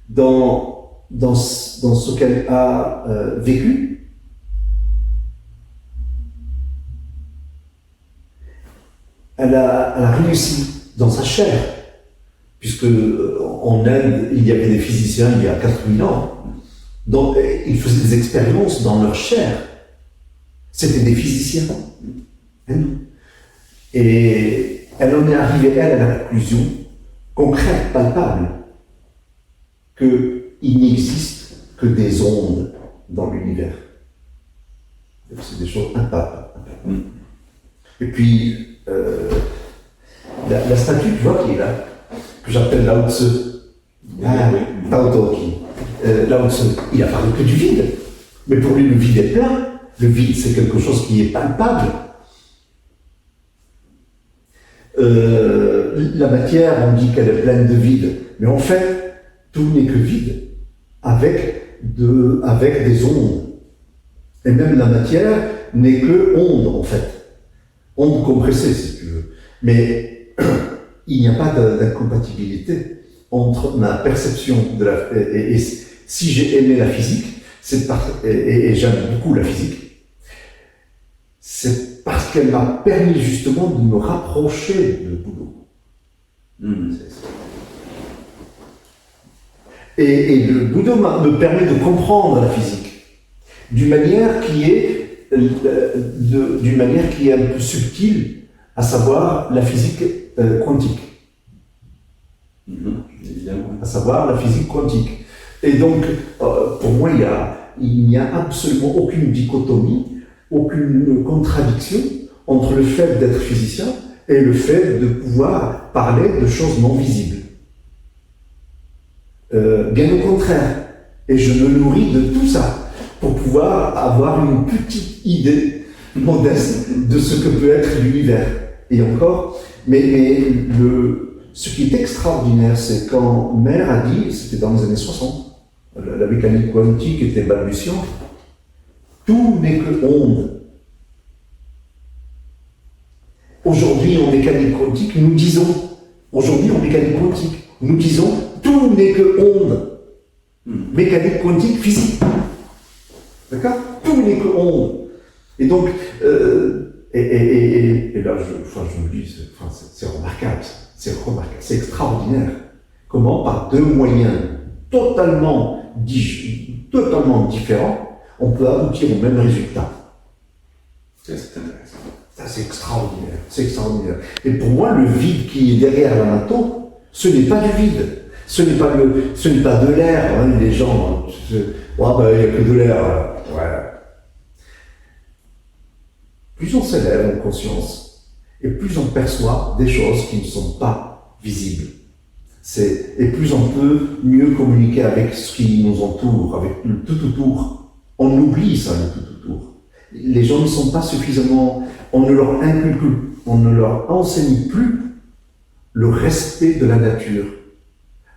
dans ce qu'elle a vécu, elle a réussi dans sa chair, puisque en Inde, il y avait des physiciens il y a 4000 ans, donc ils faisaient des expériences dans leur chair. C'était des physiciens. Et elle en est arrivée, elle, à la conclusion concrète, palpable, qu'il n'existe que des ondes dans l'univers. C'est des choses impalpables. Et puis, la statue, tu vois, qui est là, que j'appelle Lao Tzu, Tao Te Lao Tzu, il a parlé que du vide. Mais pour lui, le vide est plein. Le vide, c'est quelque chose qui est palpable. La matière, on dit qu'elle est pleine de vide. Mais en fait, tout n'est que vide, avec des ondes. Et même la matière n'est que onde, en fait. Onde compressée, si tu veux. Mais il n'y a pas d'incompatibilité entre ma perception de la... Et si j'ai aimé la physique, et j'aime beaucoup la physique, c'est parce qu'elle m'a permis justement de me rapprocher de Boudou. Et le Boudou me permet de comprendre la physique d'une manière qui est un peu subtile, à savoir la physique quantique. À savoir la physique quantique. Et donc, pour moi, il n'y a absolument aucune dichotomie, aucune contradiction entre le fait d'être physicien et le fait de pouvoir parler de choses non visibles. Bien au contraire. Et je me nourris de tout ça pour pouvoir avoir une petite idée modeste de ce que peut être l'univers. Et encore, ce qui est extraordinaire, c'est quand Mère a dit, c'était dans les années 60, la mécanique quantique était balbutiante, tout n'est que onde. Aujourd'hui, en mécanique quantique, nous disons, tout n'est que onde. Mécanique quantique physique. D'accord? Tout n'est que onde. Et donc, et là, je me dis, c'est remarquable, c'est extraordinaire. Comment, par deux moyens totalement différents, on peut aboutir au même résultat. C'est intéressant. Ça, c'est extraordinaire. Et pour moi, le vide qui est derrière la mato, ce n'est pas du vide. Ce n'est pas de l'air. Hein, les gens, il n'y a que de l'air. Ouais. Plus on s'élève en conscience, et plus on perçoit des choses qui ne sont pas visibles. Et plus on peut mieux communiquer avec ce qui nous entoure, avec le tout autour. On oublie ça, le tout autour. Les gens ne sont pas suffisamment... On ne leur enseigne plus le respect de la nature,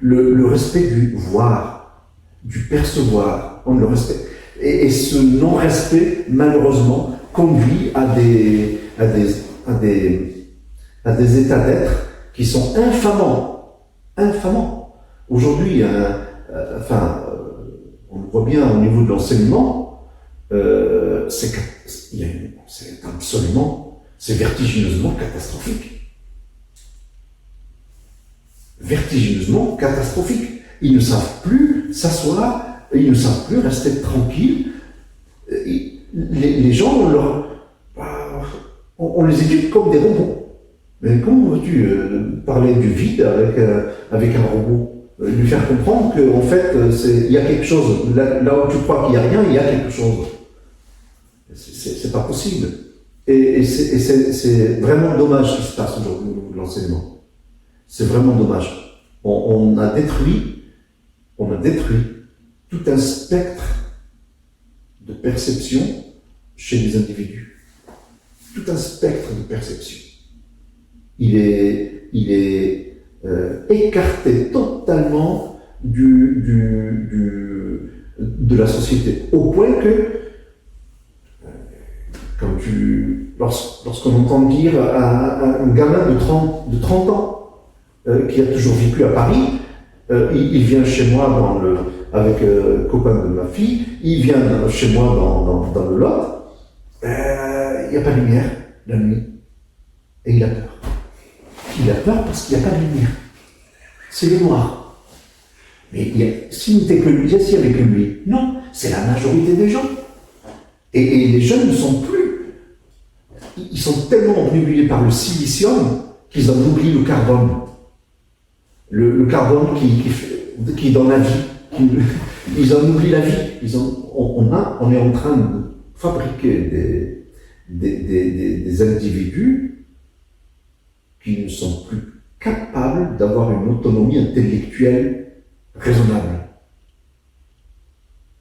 le respect du voir, du percevoir. On le respecte. Et ce non-respect, malheureusement, conduit à des états d'être qui sont infamants. Aujourd'hui, on le voit bien au niveau de l'enseignement, c'est vertigineusement catastrophique. Ils ne savent plus s'asseoir, ils ne savent plus rester tranquilles. Les gens, on les éduque comme des robots. Mais comment veux-tu parler du vide avec un robot? Lui faire comprendre qu'en fait, il y a quelque chose. Là où tu crois qu'il n'y a rien, il y a quelque chose. C'est pas possible. Et c'est vraiment dommage ce qui se passe aujourd'hui au niveau de l'enseignement. C'est vraiment dommage. On a détruit tout un spectre de perception chez les individus. Tout un spectre de perception. Il est écarté totalement de la société. Au point que, lorsqu'on entend dire à un gamin de 30 ans qui a toujours vécu à Paris, il vient chez moi avec copain de ma fille, il vient chez moi dans le Lot, il n'y a pas de lumière la nuit, et il a peur. Il a peur parce qu'il n'y a pas de lumière. C'est le noir. Mais s'il n'était que lui, s'il n'y avait que lui, non, c'est la majorité des gens. Et les jeunes ne sont plus. Ils sont tellement obnubilés par le silicium qu'ils en oublient le carbone. Le carbone qui est dans la vie. Ils en oublient la vie. On est en train de fabriquer des individus qu'ils ne sont plus capables d'avoir une autonomie intellectuelle raisonnable.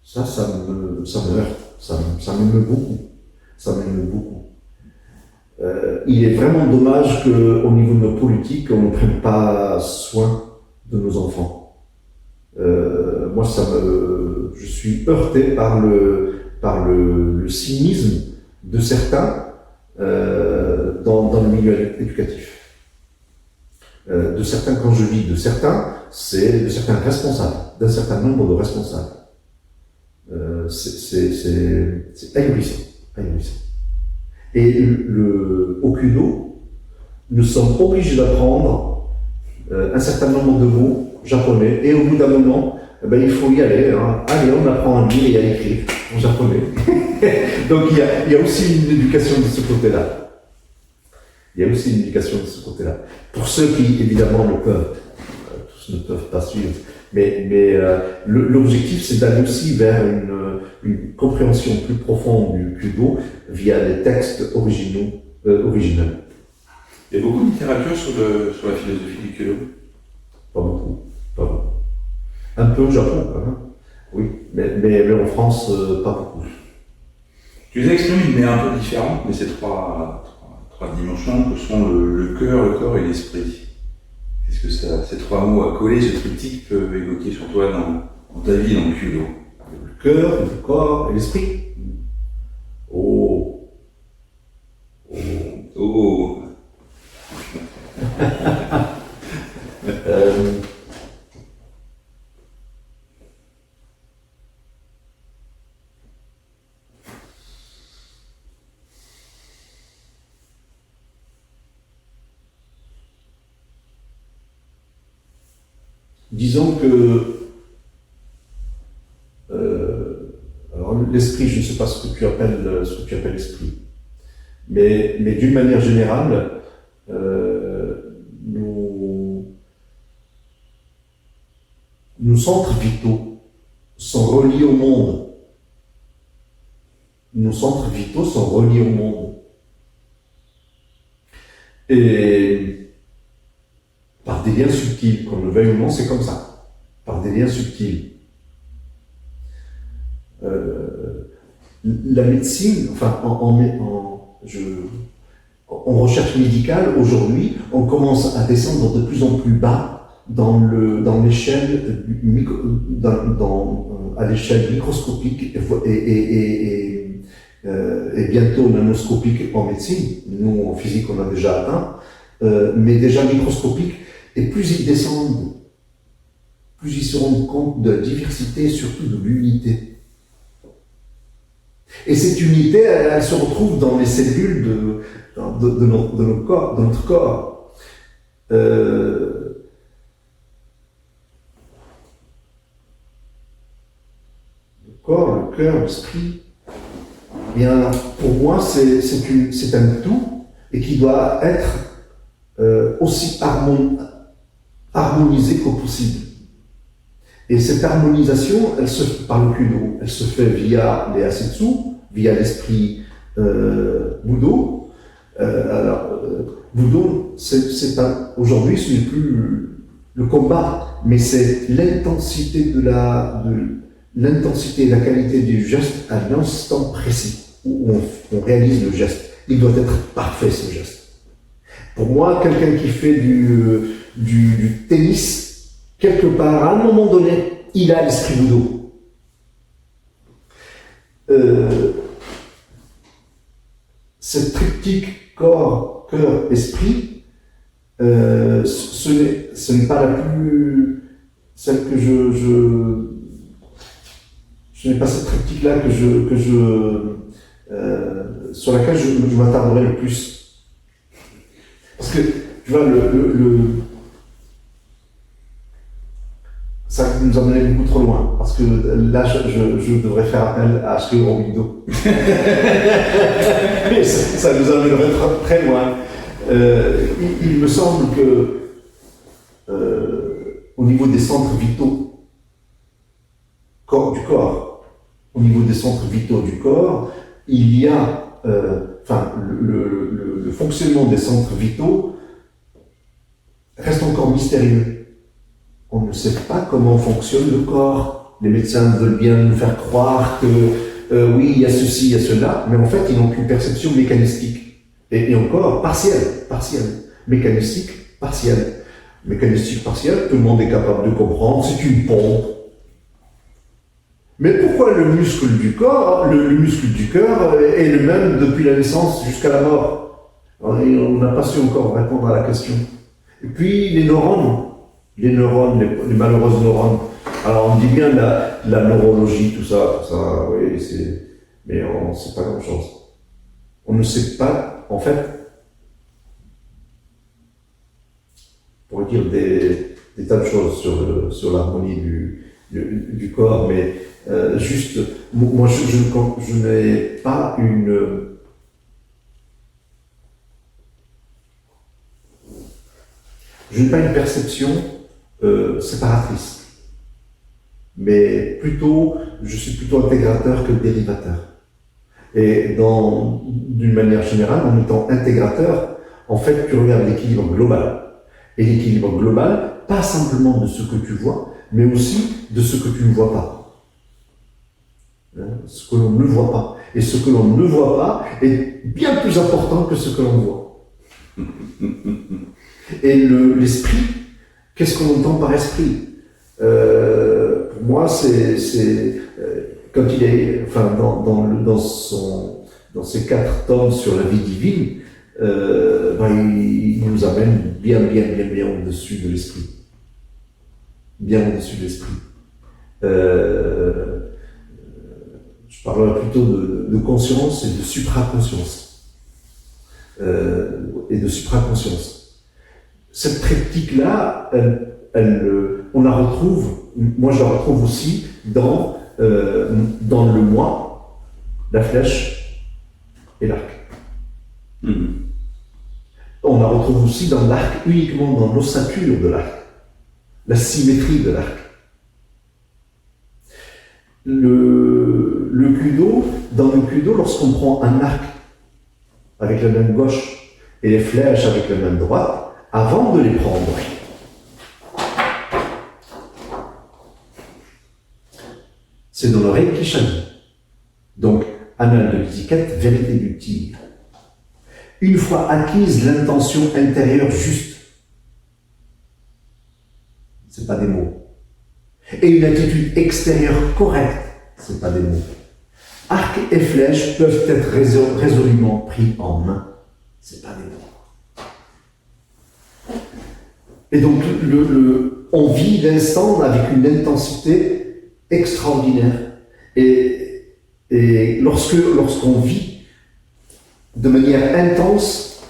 Ça me heurte, ça m'émeut beaucoup. Ça m'émeut beaucoup. Il est vraiment dommage qu'au niveau de nos politiques, on ne prenne pas soin de nos enfants. Moi, je suis heurté par le cynisme de certains dans le milieu éducatif. De certains, quand je dis de certains, c'est de certains responsables, d'un certain nombre de responsables. C'est ahurissant, ahurissant. Et au Kudo, nous sommes obligés d'apprendre un certain nombre de mots japonais, et au bout d'un moment, il faut y aller. Hein. Allez, on apprend à lire et à écrire en japonais. Donc il y a aussi une éducation de ce côté-là. Il y a aussi une éducation de ce côté-là. Pour ceux qui, évidemment, le peuvent. Tous ne peuvent pas suivre. Mais l'objectif, c'est d'aller aussi vers une compréhension plus profonde du Kudo via les textes originaux. Il y a beaucoup de littérature sur la philosophie du Kudo. Pas beaucoup. Un peu au Japon, quand même. Oui, mais en France, pas beaucoup. Tu les as exprimés d'une manière un peu différente, mais ces trois dimensions que sont le cœur, le corps et l'esprit. Qu'est-ce que ces trois mots à coller, ce triptyque peuvent évoquer sur toi dans ta vie dans le Kudo? Le cœur, le corps et l'esprit. Oh. Disons que alors l'esprit, je ne sais pas ce que tu appelles l'esprit, mais d'une manière générale, nos centres vitaux sont reliés au monde. Nos centres vitaux sont reliés au monde. Et par des liens subtils, qu'on le veuille ou non, c'est comme ça. Par des liens subtils. La médecine, enfin, en recherche médicale, aujourd'hui, on commence à descendre de plus en plus bas dans l'échelle à l'échelle microscopique et bientôt nanoscopique en médecine. Nous, en physique, on a déjà atteint, mais déjà microscopique. Et plus ils descendent, plus ils se rendent compte de la diversité et surtout de l'unité. Et cette unité, elle se retrouve dans les cellules de notre corps. Le corps, le cœur, l'esprit, bien, pour moi, c'est un tout et qui doit être aussi harmonisé qu'au possible. Et cette harmonisation, par le Kudo, elle se fait via les Asetsu, via l'esprit Budo. Budo, aujourd'hui, ce n'est plus le combat, mais c'est l'intensité l'intensité et la qualité du geste à l'instant précis où on réalise le geste. Il doit être parfait, ce geste. Pour moi, quelqu'un qui fait du tennis, quelque part, à un moment donné, il a l'esprit Budo. Cette triptyque corps, cœur, esprit, ce n'est pas celle que ce n'est pas cette triptyque-là sur laquelle je m'attarderai le plus. Parce que, tu vois, ça nous a mené beaucoup trop loin, parce que là, je devrais faire appel à Ashkei Robido. Ça nous amènerait très loin. Il me semble que, au niveau des centres vitaux du corps, au niveau des centres vitaux du corps, il y a, le fonctionnement des centres vitaux encore mystérieux. On ne sait pas comment fonctionne le corps. Les médecins veulent bien nous faire croire que oui, il y a ceci, il y a cela, mais en fait, ils n'ont qu'une perception mécanistique. Et encore, partielle. Mécanistique, partielle. Mécanistique, partielle, tout le monde est capable de comprendre, c'est une pompe. Mais pourquoi le muscle du corps, le muscle du cœur est le même depuis la naissance jusqu'à la mort? On n'a pas su encore répondre à la question. Et puis les neurones, les malheureuses neurones. Alors on dit bien la neurologie, tout ça, oui, mais on ne sait pas grand-chose. On ne sait pas, en fait, pour dire des tas de choses sur l'harmonie du corps, mais juste, moi je n'ai pas une perception séparatrice, mais je suis plutôt intégrateur que dérivateur. Et d'une manière générale, en étant intégrateur, en fait, tu regardes l'équilibre global. Et l'équilibre global, pas simplement de ce que tu vois, mais aussi de ce que tu ne vois pas. Ce que l'on ne voit pas. Et ce que l'on ne voit pas est bien plus important que ce que l'on voit. Et l'esprit, qu'est-ce qu'on entend par esprit? Pour moi, c'est quand il est, enfin, dans ses 4 tomes sur la vie divine, il nous amène bien au-dessus de l'esprit. Bien au-dessus de l'esprit. Je parlerai plutôt de conscience et de supraconscience. Cette triptyque-là, on la retrouve, moi je la retrouve aussi dans le moi, la flèche et l'arc. On la retrouve aussi dans l'arc, uniquement dans l'ossature de l'arc, la symétrie de l'arc. Le kudo, dans le kudo, lorsqu'on prend un arc avec la main gauche et les flèches avec la main droite, avant de les prendre, c'est dans le Reiki Shani. Donc, annales de l'étiquette, vérité du tir. Une fois acquise l'intention intérieure juste, c'est pas des mots, et une attitude extérieure correcte, c'est pas des mots. Arc et flèche peuvent être résolument pris en main, c'est pas des mots. Et donc, on vit l'instant avec une intensité extraordinaire. Et lorsqu'on vit de manière intense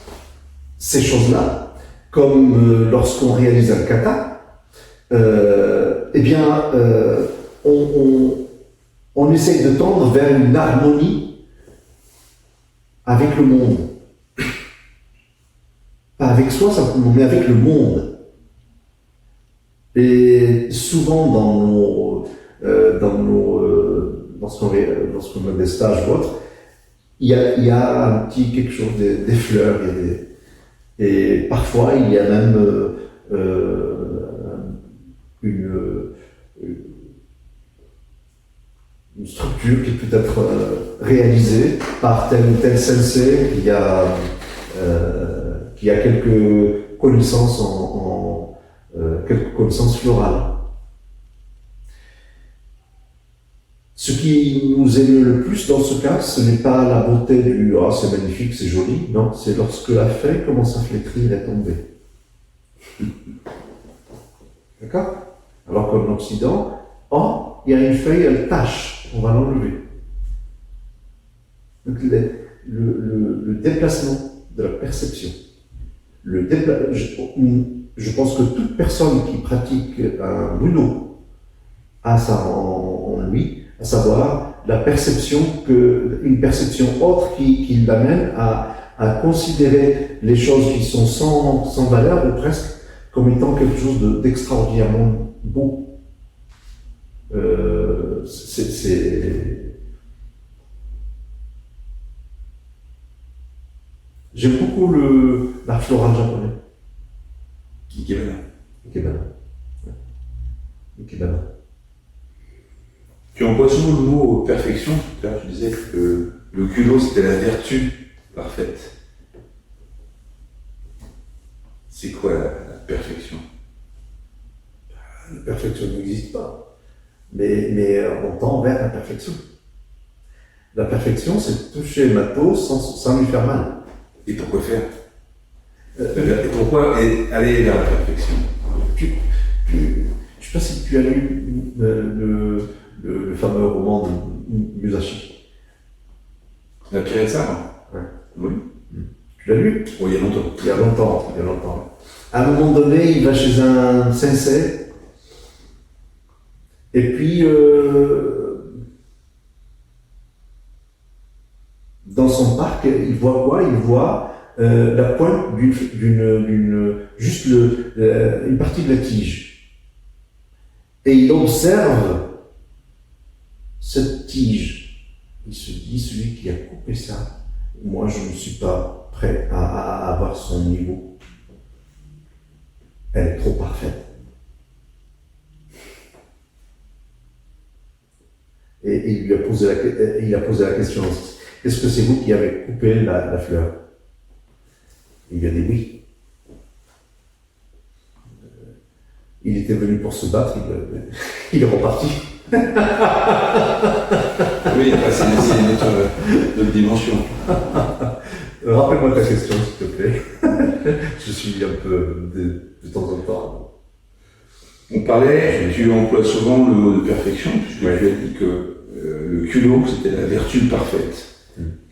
ces choses-là, comme lorsqu'on réalise un kata, on essaye de tendre vers une harmonie avec le monde. Pas avec soi simplement, mais avec le monde. Et souvent lorsqu'on a des stages ou autres, il y a un petit quelque chose, des fleurs, et parfois il y a même une structure qui peut être réalisée par tel ou tel sensei qui a quelques connaissances quelques connaissances florales. Ce qui nous émeut le plus dans ce cas, ce n'est pas la beauté du « ah, c'est magnifique, c'est joli », non, c'est lorsque la feuille commence à flétrir et tomber. D'accord? Alors qu'en Occident, oh, il y a une feuille, elle tâche, on va l'enlever. Donc le déplacement de la perception, je pense que toute personne qui pratique un budo a ça en lui, à savoir une perception autre qui l'amène à considérer les choses qui sont sans valeur ou presque comme étant quelque chose d'extraordinairement beau. J'aime beaucoup l'art floral japonais. Ikebana. Ikebana. Ikebana. Tu emploies souvent le mot perfection. Tout à l'heure, tu disais que le culot, c'était la vertu parfaite. C'est quoi la perfection? La perfection n'existe pas. Mais on tend vers la perfection. La perfection, c'est toucher ma peau sans lui faire mal. Et pourquoi faire? Et pourquoi aller vers la perfection? Je ne sais pas si tu as lu le fameux roman de Musashi. La pierre et ça? Ouais. Oui. Tu l'as lu? Oh, il y a longtemps. Il y a longtemps, il y a longtemps. À un moment donné, il va chez un sensei, et puis dans son parc, il voit quoi? Il voit la pointe juste une partie de la tige. Et il observe cette tige. Il se dit, celui qui a coupé ça, moi je ne suis pas prêt à avoir son niveau. Elle est trop parfaite. Et il a posé la question, est-ce que c'est vous qui avez coupé la fleur? Il lui a dit oui. Il était venu pour se battre, il est reparti. Oui, c'est une autre dimension. Rappelle-moi ta question, s'il te plaît. Je suis un peu de temps en temps. On parlait, tu emploies souvent le mot de perfection, puisque tu as dit que le culot, c'était la vertu parfaite.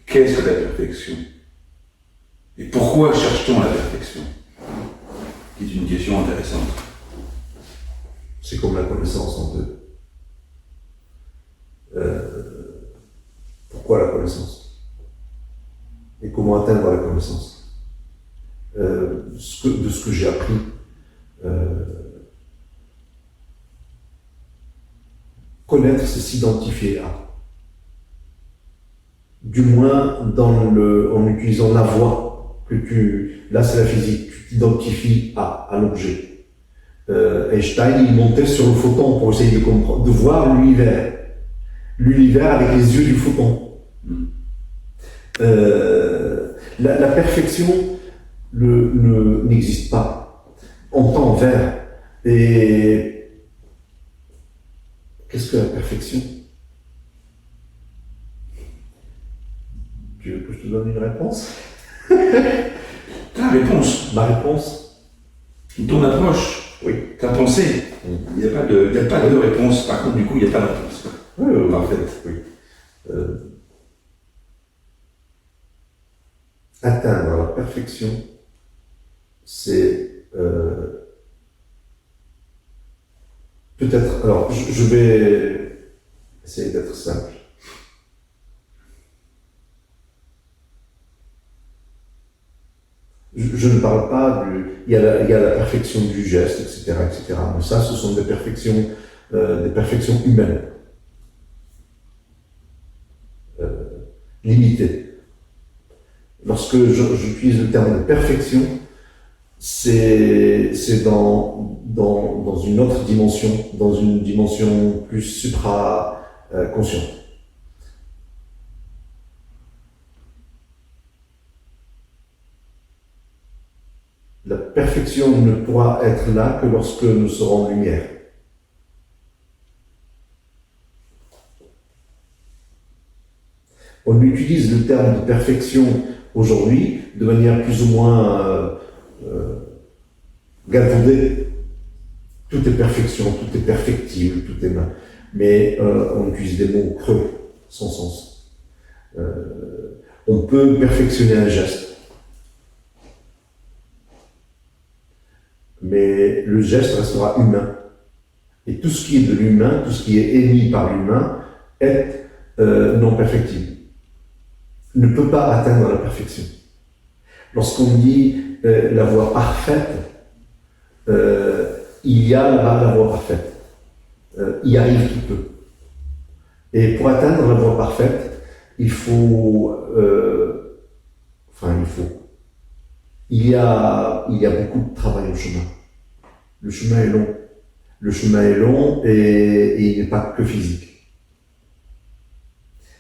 Qu'est-ce que la perfection? Et pourquoi cherche-t-on la perfection? C'est une question intéressante. C'est comme la connaissance en deux. Pourquoi la connaissance? Et comment atteindre la connaissance? De ce que j'ai appris, connaître, c'est s'identifier à. Du moins en utilisant la voix là c'est la physique, tu t'identifies à l'objet. Einstein, il montait sur le photon pour essayer de voir l'univers avec les yeux du photon. La perfection n'existe pas. On tend vers. Et qu'est-ce que la perfection? Tu veux que je te donne une réponse? Ta réponse, Ma réponse? ton approche, Oui. ta pensée, il n'y a pas de réponse. Par contre, du coup, il n'y a pas de réponse. Oui. Parfaite. Oui. Atteindre la perfection, c'est peut-être. Alors, je vais essayer d'être simple. Je ne parle pas il y a la perfection du geste, etc., etc. Mais ça, ce sont des perfections humaines, limitées. Lorsque j'utilise le terme de perfection, c'est dans une autre dimension, dans une dimension plus supra-consciente. La perfection ne pourra être là que lorsque nous serons en lumière. On utilise le terme de perfection aujourd'hui de manière plus ou moins galvaudée. Tout est perfection, tout est perfectible, tout est main. Mais on utilise des mots creux, sans sens. On peut perfectionner un geste. Mais le geste restera humain. Et tout ce qui est de l'humain, tout ce qui est émis par l'humain, est non perfectible. Ne peut pas atteindre la perfection. Lorsqu'on dit la voie parfaite, il y a là-bas la voie parfaite. Y arrive qui peut. Et pour atteindre la voie parfaite, il y a beaucoup de travail au chemin. Le chemin est long. Le chemin est long et il n'est pas que physique.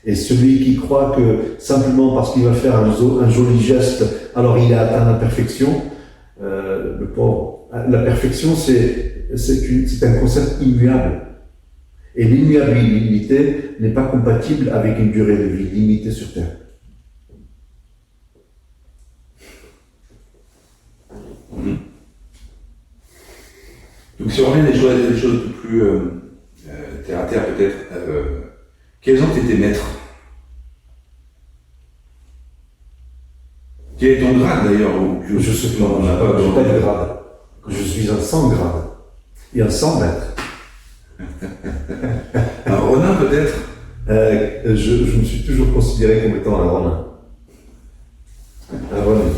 Et celui qui croit que simplement parce qu'il va faire un joli geste, alors il a atteint la perfection, le pauvre. La perfection, c'est un concept immuable. Et l'immuabilité n'est pas compatible avec une durée de vie limitée sur Terre. Donc si on revient des choses un peu plus terre à terre peut-être, quels ont été tes maîtres? Quel est ton grade d'ailleurs? Je sais pas, je n'ai pas de grade. Je suis un 100 grades et un 100 mètres. Un Ronin peut-être? Je me suis toujours considéré comme étant un Ronin. Un Ronin.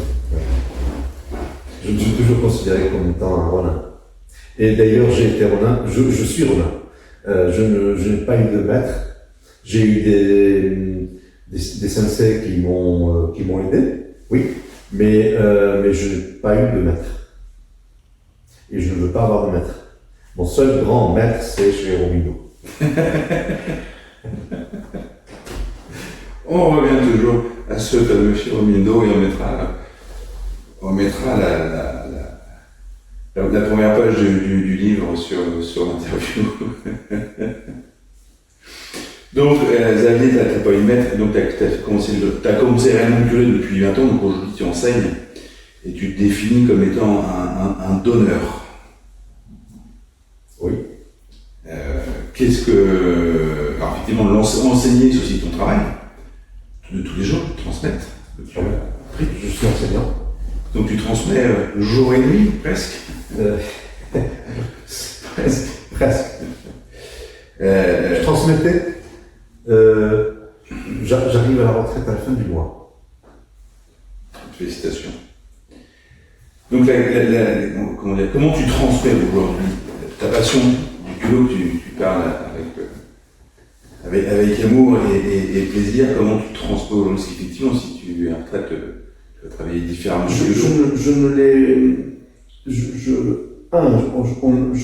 Je me suis toujours considéré comme étant un Ronin. Et d'ailleurs, j'ai été Ronin, je suis Ronin. Je n'ai pas eu de maître. J'ai eu des sensei qui m'ont aidé, oui, mais je n'ai pas eu de maître. Et je ne veux pas avoir de maître. Mon seul grand maître, c'est chez Aurobindo. On revient toujours à ce fameux chez Aurobindo et on mettra la première page du livre sur l'interview. Donc, Xavier, tu n'as pas eu de maître, donc tu as commencé réellement curer depuis 20 ans, donc aujourd'hui tu enseignes et tu te définis comme étant un donneur. Oui. Alors effectivement, enseigner, c'est aussi ton travail, de tous les jours, transmettre. Je suis enseignant. Donc tu transmets jour et nuit, presque. Presque. Je transmettais. J'arrive à la retraite à la fin du mois. Félicitations. Donc, comment tu transmets aujourd'hui ta passion du culot que tu parles avec amour et plaisir, comment tu transmets aujourd'hui? Parce qu'effectivement, si tu es en retraite, tu vas travailler différemment. Je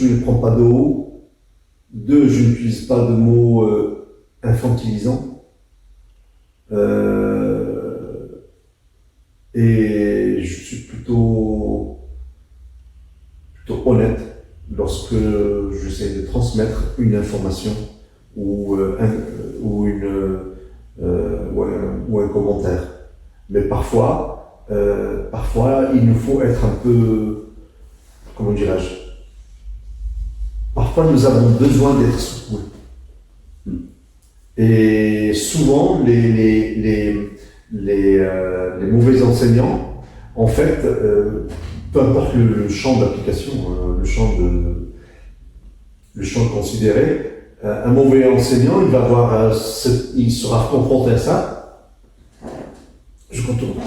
ne prends pas de haut. 2, je n'utilise pas de mots infantilisants. Et je suis plutôt honnête lorsque j'essaie de transmettre une information ou un commentaire. Mais parfois, il nous faut être un peu, comment dirais-je, parfois nous avons besoin d'être secoués. Et souvent, les mauvais enseignants, en fait, peu importe le champ d'application, le champ considéré, un mauvais enseignant, il sera confronté à ça. Je contourne.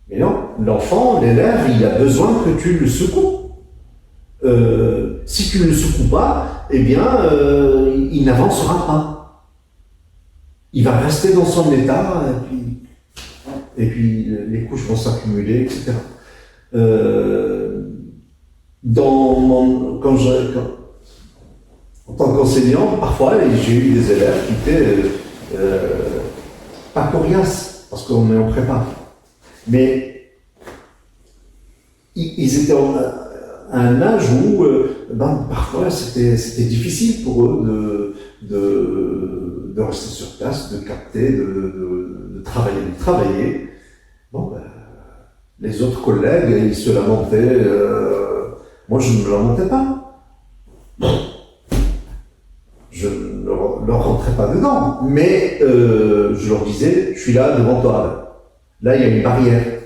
Mais non, l'enfant, l'élève, il a besoin que tu le secoues. Si tu ne le secoues pas, eh bien, il n'avancera pas. Il va rester dans son état, et puis les couches vont s'accumuler, etc. En tant qu'enseignant, parfois, j'ai eu des élèves qui étaient pas coriaces, parce qu'on est en prépa. Mais ils étaient à un âge où parfois c'était difficile pour eux de rester sur place, de capter, de travailler. Bon, les autres collègues, ils se lamentaient. Moi, je ne me lamentais pas. Je ne leur rentrais pas dedans. Mais je leur disais, je suis là devant toi. Là, il y a une barrière.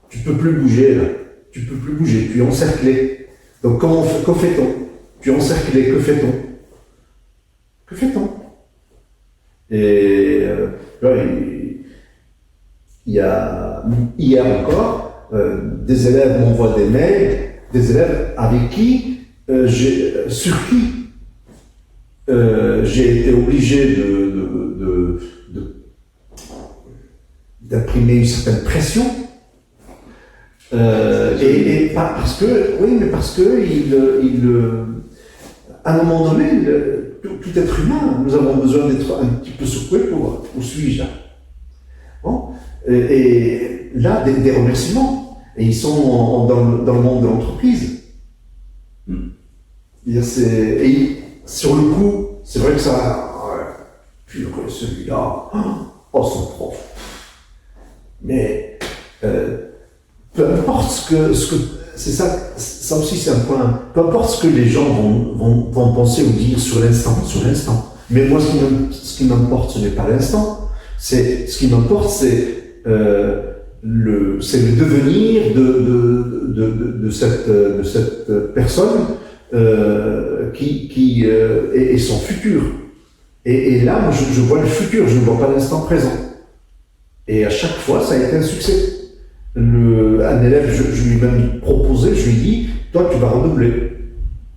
Tu peux plus bouger, là. Tu peux plus bouger. Tu es encerclé. Donc, que fait-on? Tu es encerclé. Que fait-on? Que fait-on? Et il y a hier encore, des élèves m'envoient des mails, des élèves avec qui sur qui j'ai été obligé d'imprimer une certaine pression Parce que à un moment donné, tout être humain, nous avons besoin d'être un petit peu secoués pour où suis-je là. Bon. Et là, des remerciements. Et ils sont dans le monde de l'entreprise. Sur le coup, c'est vrai que ça. Puis celui-là, son prof. Mais peu importe ce que c'est ça aussi c'est un point. Peu importe ce que les gens vont penser ou dire sur l'instant. Mais moi, ce qui m'importe, ce n'est pas l'instant. Ce qui m'importe, c'est le devenir de cette personne qui est son futur. Et là, moi, je vois le futur, je ne vois pas l'instant présent. Et à chaque fois, ça a été un succès. Un élève, je lui ai même proposé, je lui ai dit, toi, tu vas redoubler.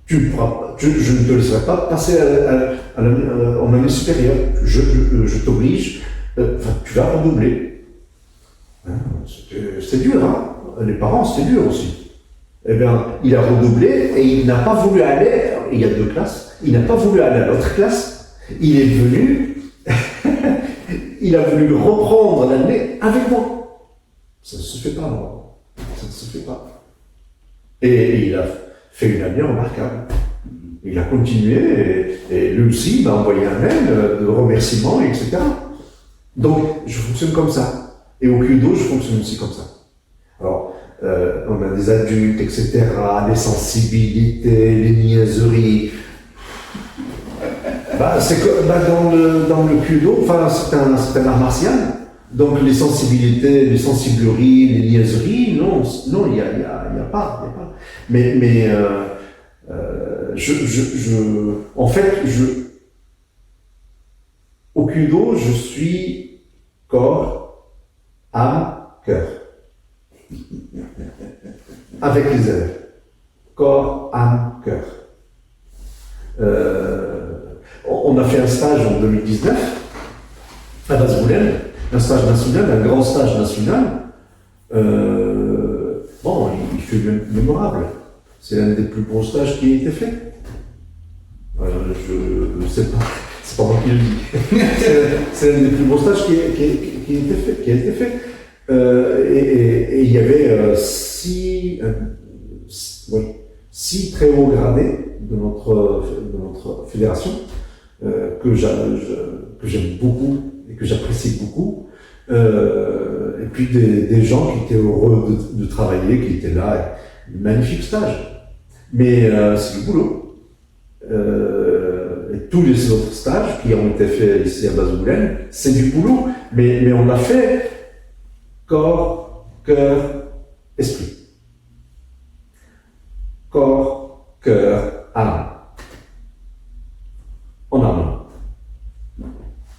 Je ne te laisserai pas passer en année supérieure. Je t'oblige, tu vas redoubler. C'était dur, hein. Les parents, c'était dur aussi. Eh bien, il a redoublé et il n'a pas voulu aller, il y a 2 classes, il n'a pas voulu aller à l'autre classe. Il est venu, il a voulu reprendre l'année avec moi. Ça ne se fait pas, non. Ça ne se fait pas. Et il a fait une année remarquable. Il a continué et lui aussi m'a envoyé un mail de remerciements, etc. Donc, je fonctionne comme ça. Et au Kyudo, je fonctionne aussi comme ça. Alors, on a des adultes, etc., les sensibilités, les niaiseries. C'est que dans le Kyudo, enfin, c'est un art martial. Donc les sensibilités, les sensibleries, les niaiseries, non, il y a pas. Mais en fait, au Kyudo, je suis corps, âme, cœur. Avec les élèves. Corps, âme, cœur. On a fait un stage en 2019 à Basboulen, un stage national, un grand stage national. Il fut mémorable. C'est l'un des plus beaux stages qui a été fait. Je sais pas, c'est pas moi qui le dis. C'est l'un des plus beaux stages qui a été fait. Et il y avait 6 très hauts gradés de notre fédération que j'aime beaucoup et que j'apprécie beaucoup. Et puis des gens qui étaient heureux de travailler, qui étaient là. Magnifique stage. Mais c'est du boulot. Et tous les autres stages qui ont été faits ici à Basboulen, c'est du boulot. Mais on l'a fait corps, cœur, esprit. Corps, cœur, âme. En harmonie.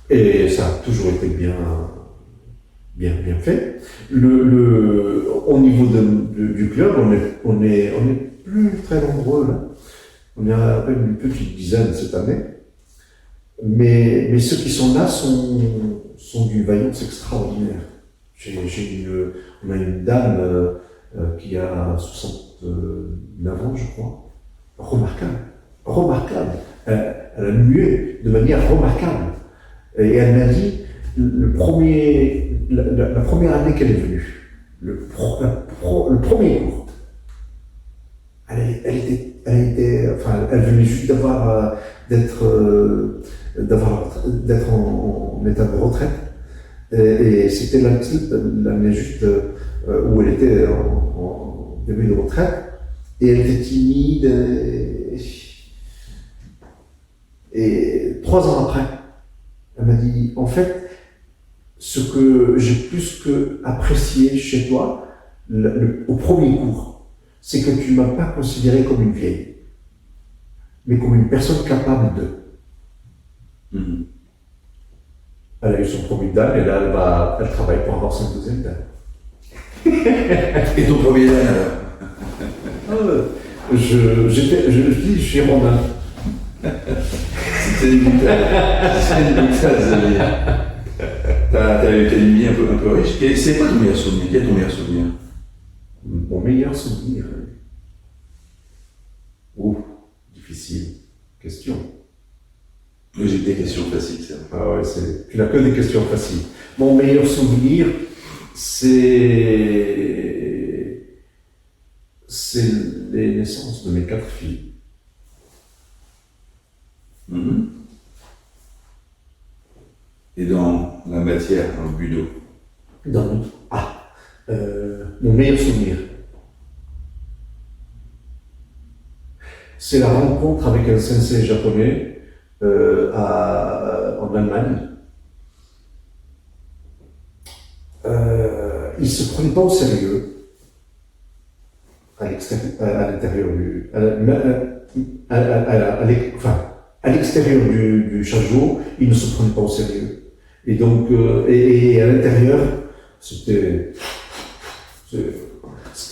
Et ça a toujours été bien fait. Au niveau du club, on est plus très nombreux là. On est à peine une petite dizaine cette année. Mais ceux qui sont là sont d'une vaillance extraordinaire. On a une dame qui a 69 ans, je crois. Remarquable. Elle a mué de manière remarquable. Et elle m'a dit, la première année qu'elle est venue, le premier cours, elle venait juste d'être en état de retraite. Et c'était l'année juste où elle était en début de retraite. Et elle était timide. Et 3 ans après, elle m'a dit, en fait, ce que j'ai plus que apprécié chez toi, au premier cours, c'est que tu ne m'as pas considéré comme une vieille, mais comme une personne capable de. Elle a eu son premier dan et là, elle travaille pour avoir son deuxième dan. Et ton premier dan alors? Je dis Girondin. C'était une boutade. T'as eu une vie un peu riche. C'est quoi ton meilleur souvenir? Quel est ton meilleur souvenir? Mon meilleur souvenir. Ouh, difficile. Question. Mais j'ai des questions faciles, c'est vrai. Ah ouais, tu n'as que des questions faciles. Mon meilleur souvenir, c'est les naissances de mes 4 filles. Mhm. Et dans la matière, dans le budo. Mon meilleur souvenir, c'est la rencontre avec un sensei japonais en Allemagne. Il se prenait pas au sérieux à l'intérieur du, à l'extérieur du shajo, il ne se prenait pas au sérieux. Et donc, et à l'intérieur, c'était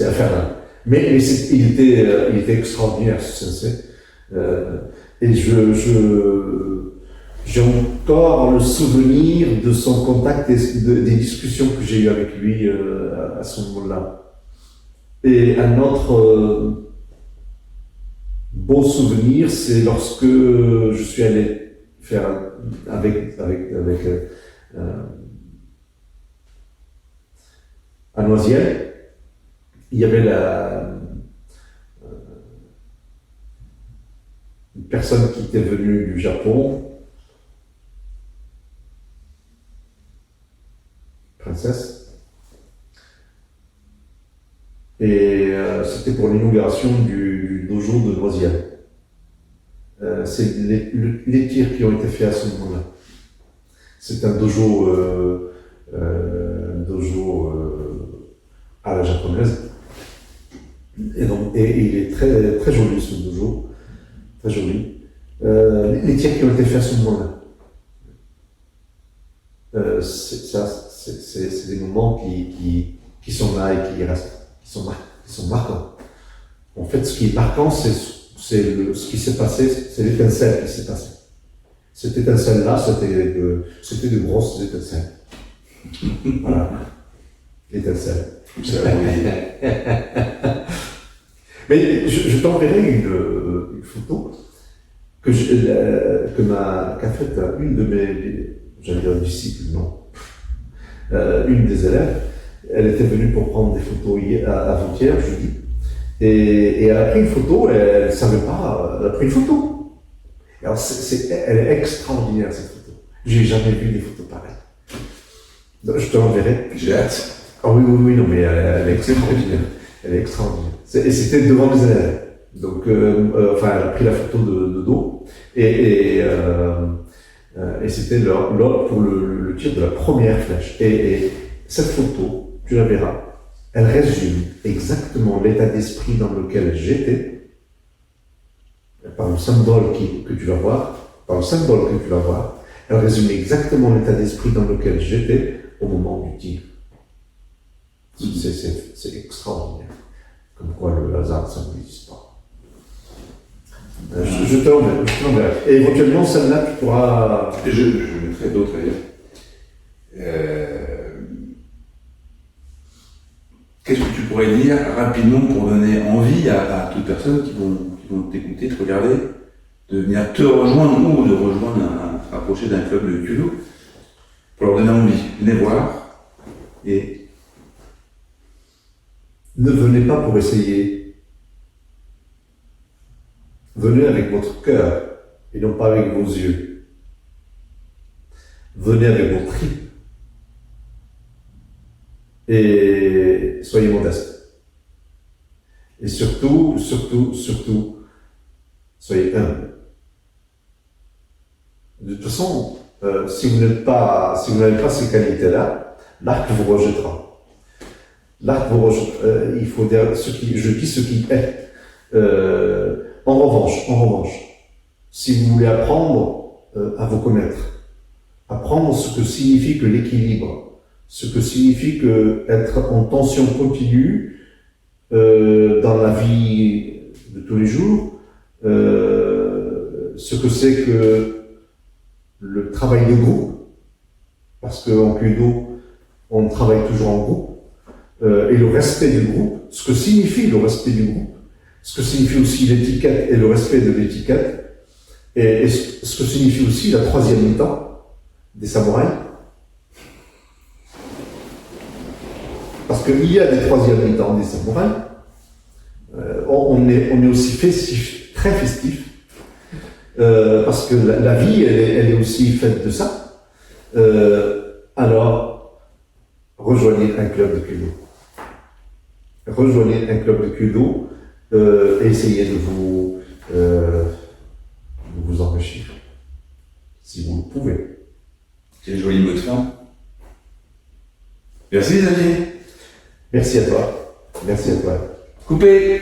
infernal. Mais il était extraordinaire, ce sensei. Et j'ai encore le souvenir de son contact et des discussions que j'ai eues avec lui à ce moment-là. Et un autre beau souvenir, c'est lorsque je suis allé faire à Noisiel, il y avait une personne qui était venue du Japon, princesse, et c'était pour l'inauguration du dojo de Noisiel. C'est les tirs qui ont été faits à ce moment-là. C'est un dojo à la japonaise. Et il est très, très joli, ce dojo. Très joli. Les tirs qui ont été faits à ce moment-là. C'est des moments qui sont là et qui restent, qui sont marquants. En fait, ce qui est marquant, c'est ce qui s'est passé, c'est l'étincelle qui s'est passée. Cette étincelle-là, c'était de grosses étincelles. Voilà. L'étincelle. Mais je t'enverrai une photo qu'a faite une de mes, j'allais dire disciples, non, une des élèves. Elle était venue pour prendre des photos avant-hier, jeudi, et elle a pris une photo, elle ne savait pas, elle a pris une photo. Alors elle est extraordinaire cette photo. J'ai jamais vu des photos pareilles. Donc, je te l'enverrai. J'ai hâte. Ah oui, non, mais elle est extraordinaire. Elle est extraordinaire. Et c'était devant les élèves. Donc, elle a pris la photo de dos, et c'était pour le tir de la première flèche. Et cette photo, tu la verras, elle résume exactement l'état d'esprit dans lequel j'étais, par le symbole que tu vas voir, elle résume exactement l'état d'esprit dans lequel j'étais au moment du tir. C'est extraordinaire. Comme quoi le hasard, ça n'existe pas. Je te l'enverrai. Et éventuellement, celle-là, tu pourras... Je mettrai d'autres d'ailleurs. Qu'est-ce que tu pourrais dire rapidement pour donner envie à toute personne qui vont t'écouter, te regarder, de venir te rejoindre ou de rapprocher d'un club de judo, pour leur donner envie, venez voir et... Ne venez pas pour essayer. Venez avec votre cœur et non pas avec vos yeux. Venez avec vos tripes. Et soyez modeste. Et surtout, soyez humble. De toute façon, si vous n'avez pas ces qualités-là, l'arc vous rejettera. L'arc vous rejettera. Il faut dire je dis ce qui est. En revanche, si vous voulez apprendre à vous connaître, apprendre ce que signifie que l'équilibre, ce que signifie que être en tension continue dans la vie de tous les jours, ce que c'est que le travail de groupe, parce qu'en Kyudo, on travaille toujours en groupe, et le respect du groupe, ce que signifie le respect du groupe, ce que signifie aussi l'étiquette et le respect de l'étiquette, et ce que signifie aussi la troisième mi-temps des samouraïs. Parce qu'il y a des troisièmes mi-temps des samouraïs. On est aussi festif, très festif, parce que la vie, elle est aussi faite de ça. Alors, rejoignez un club de Kudo. Rejoignez un club de Kudo et essayez de vous enrichir, si vous le pouvez. Quel joli mot de fin. Merci Xavier. Merci à toi. Merci à toi. Coupé.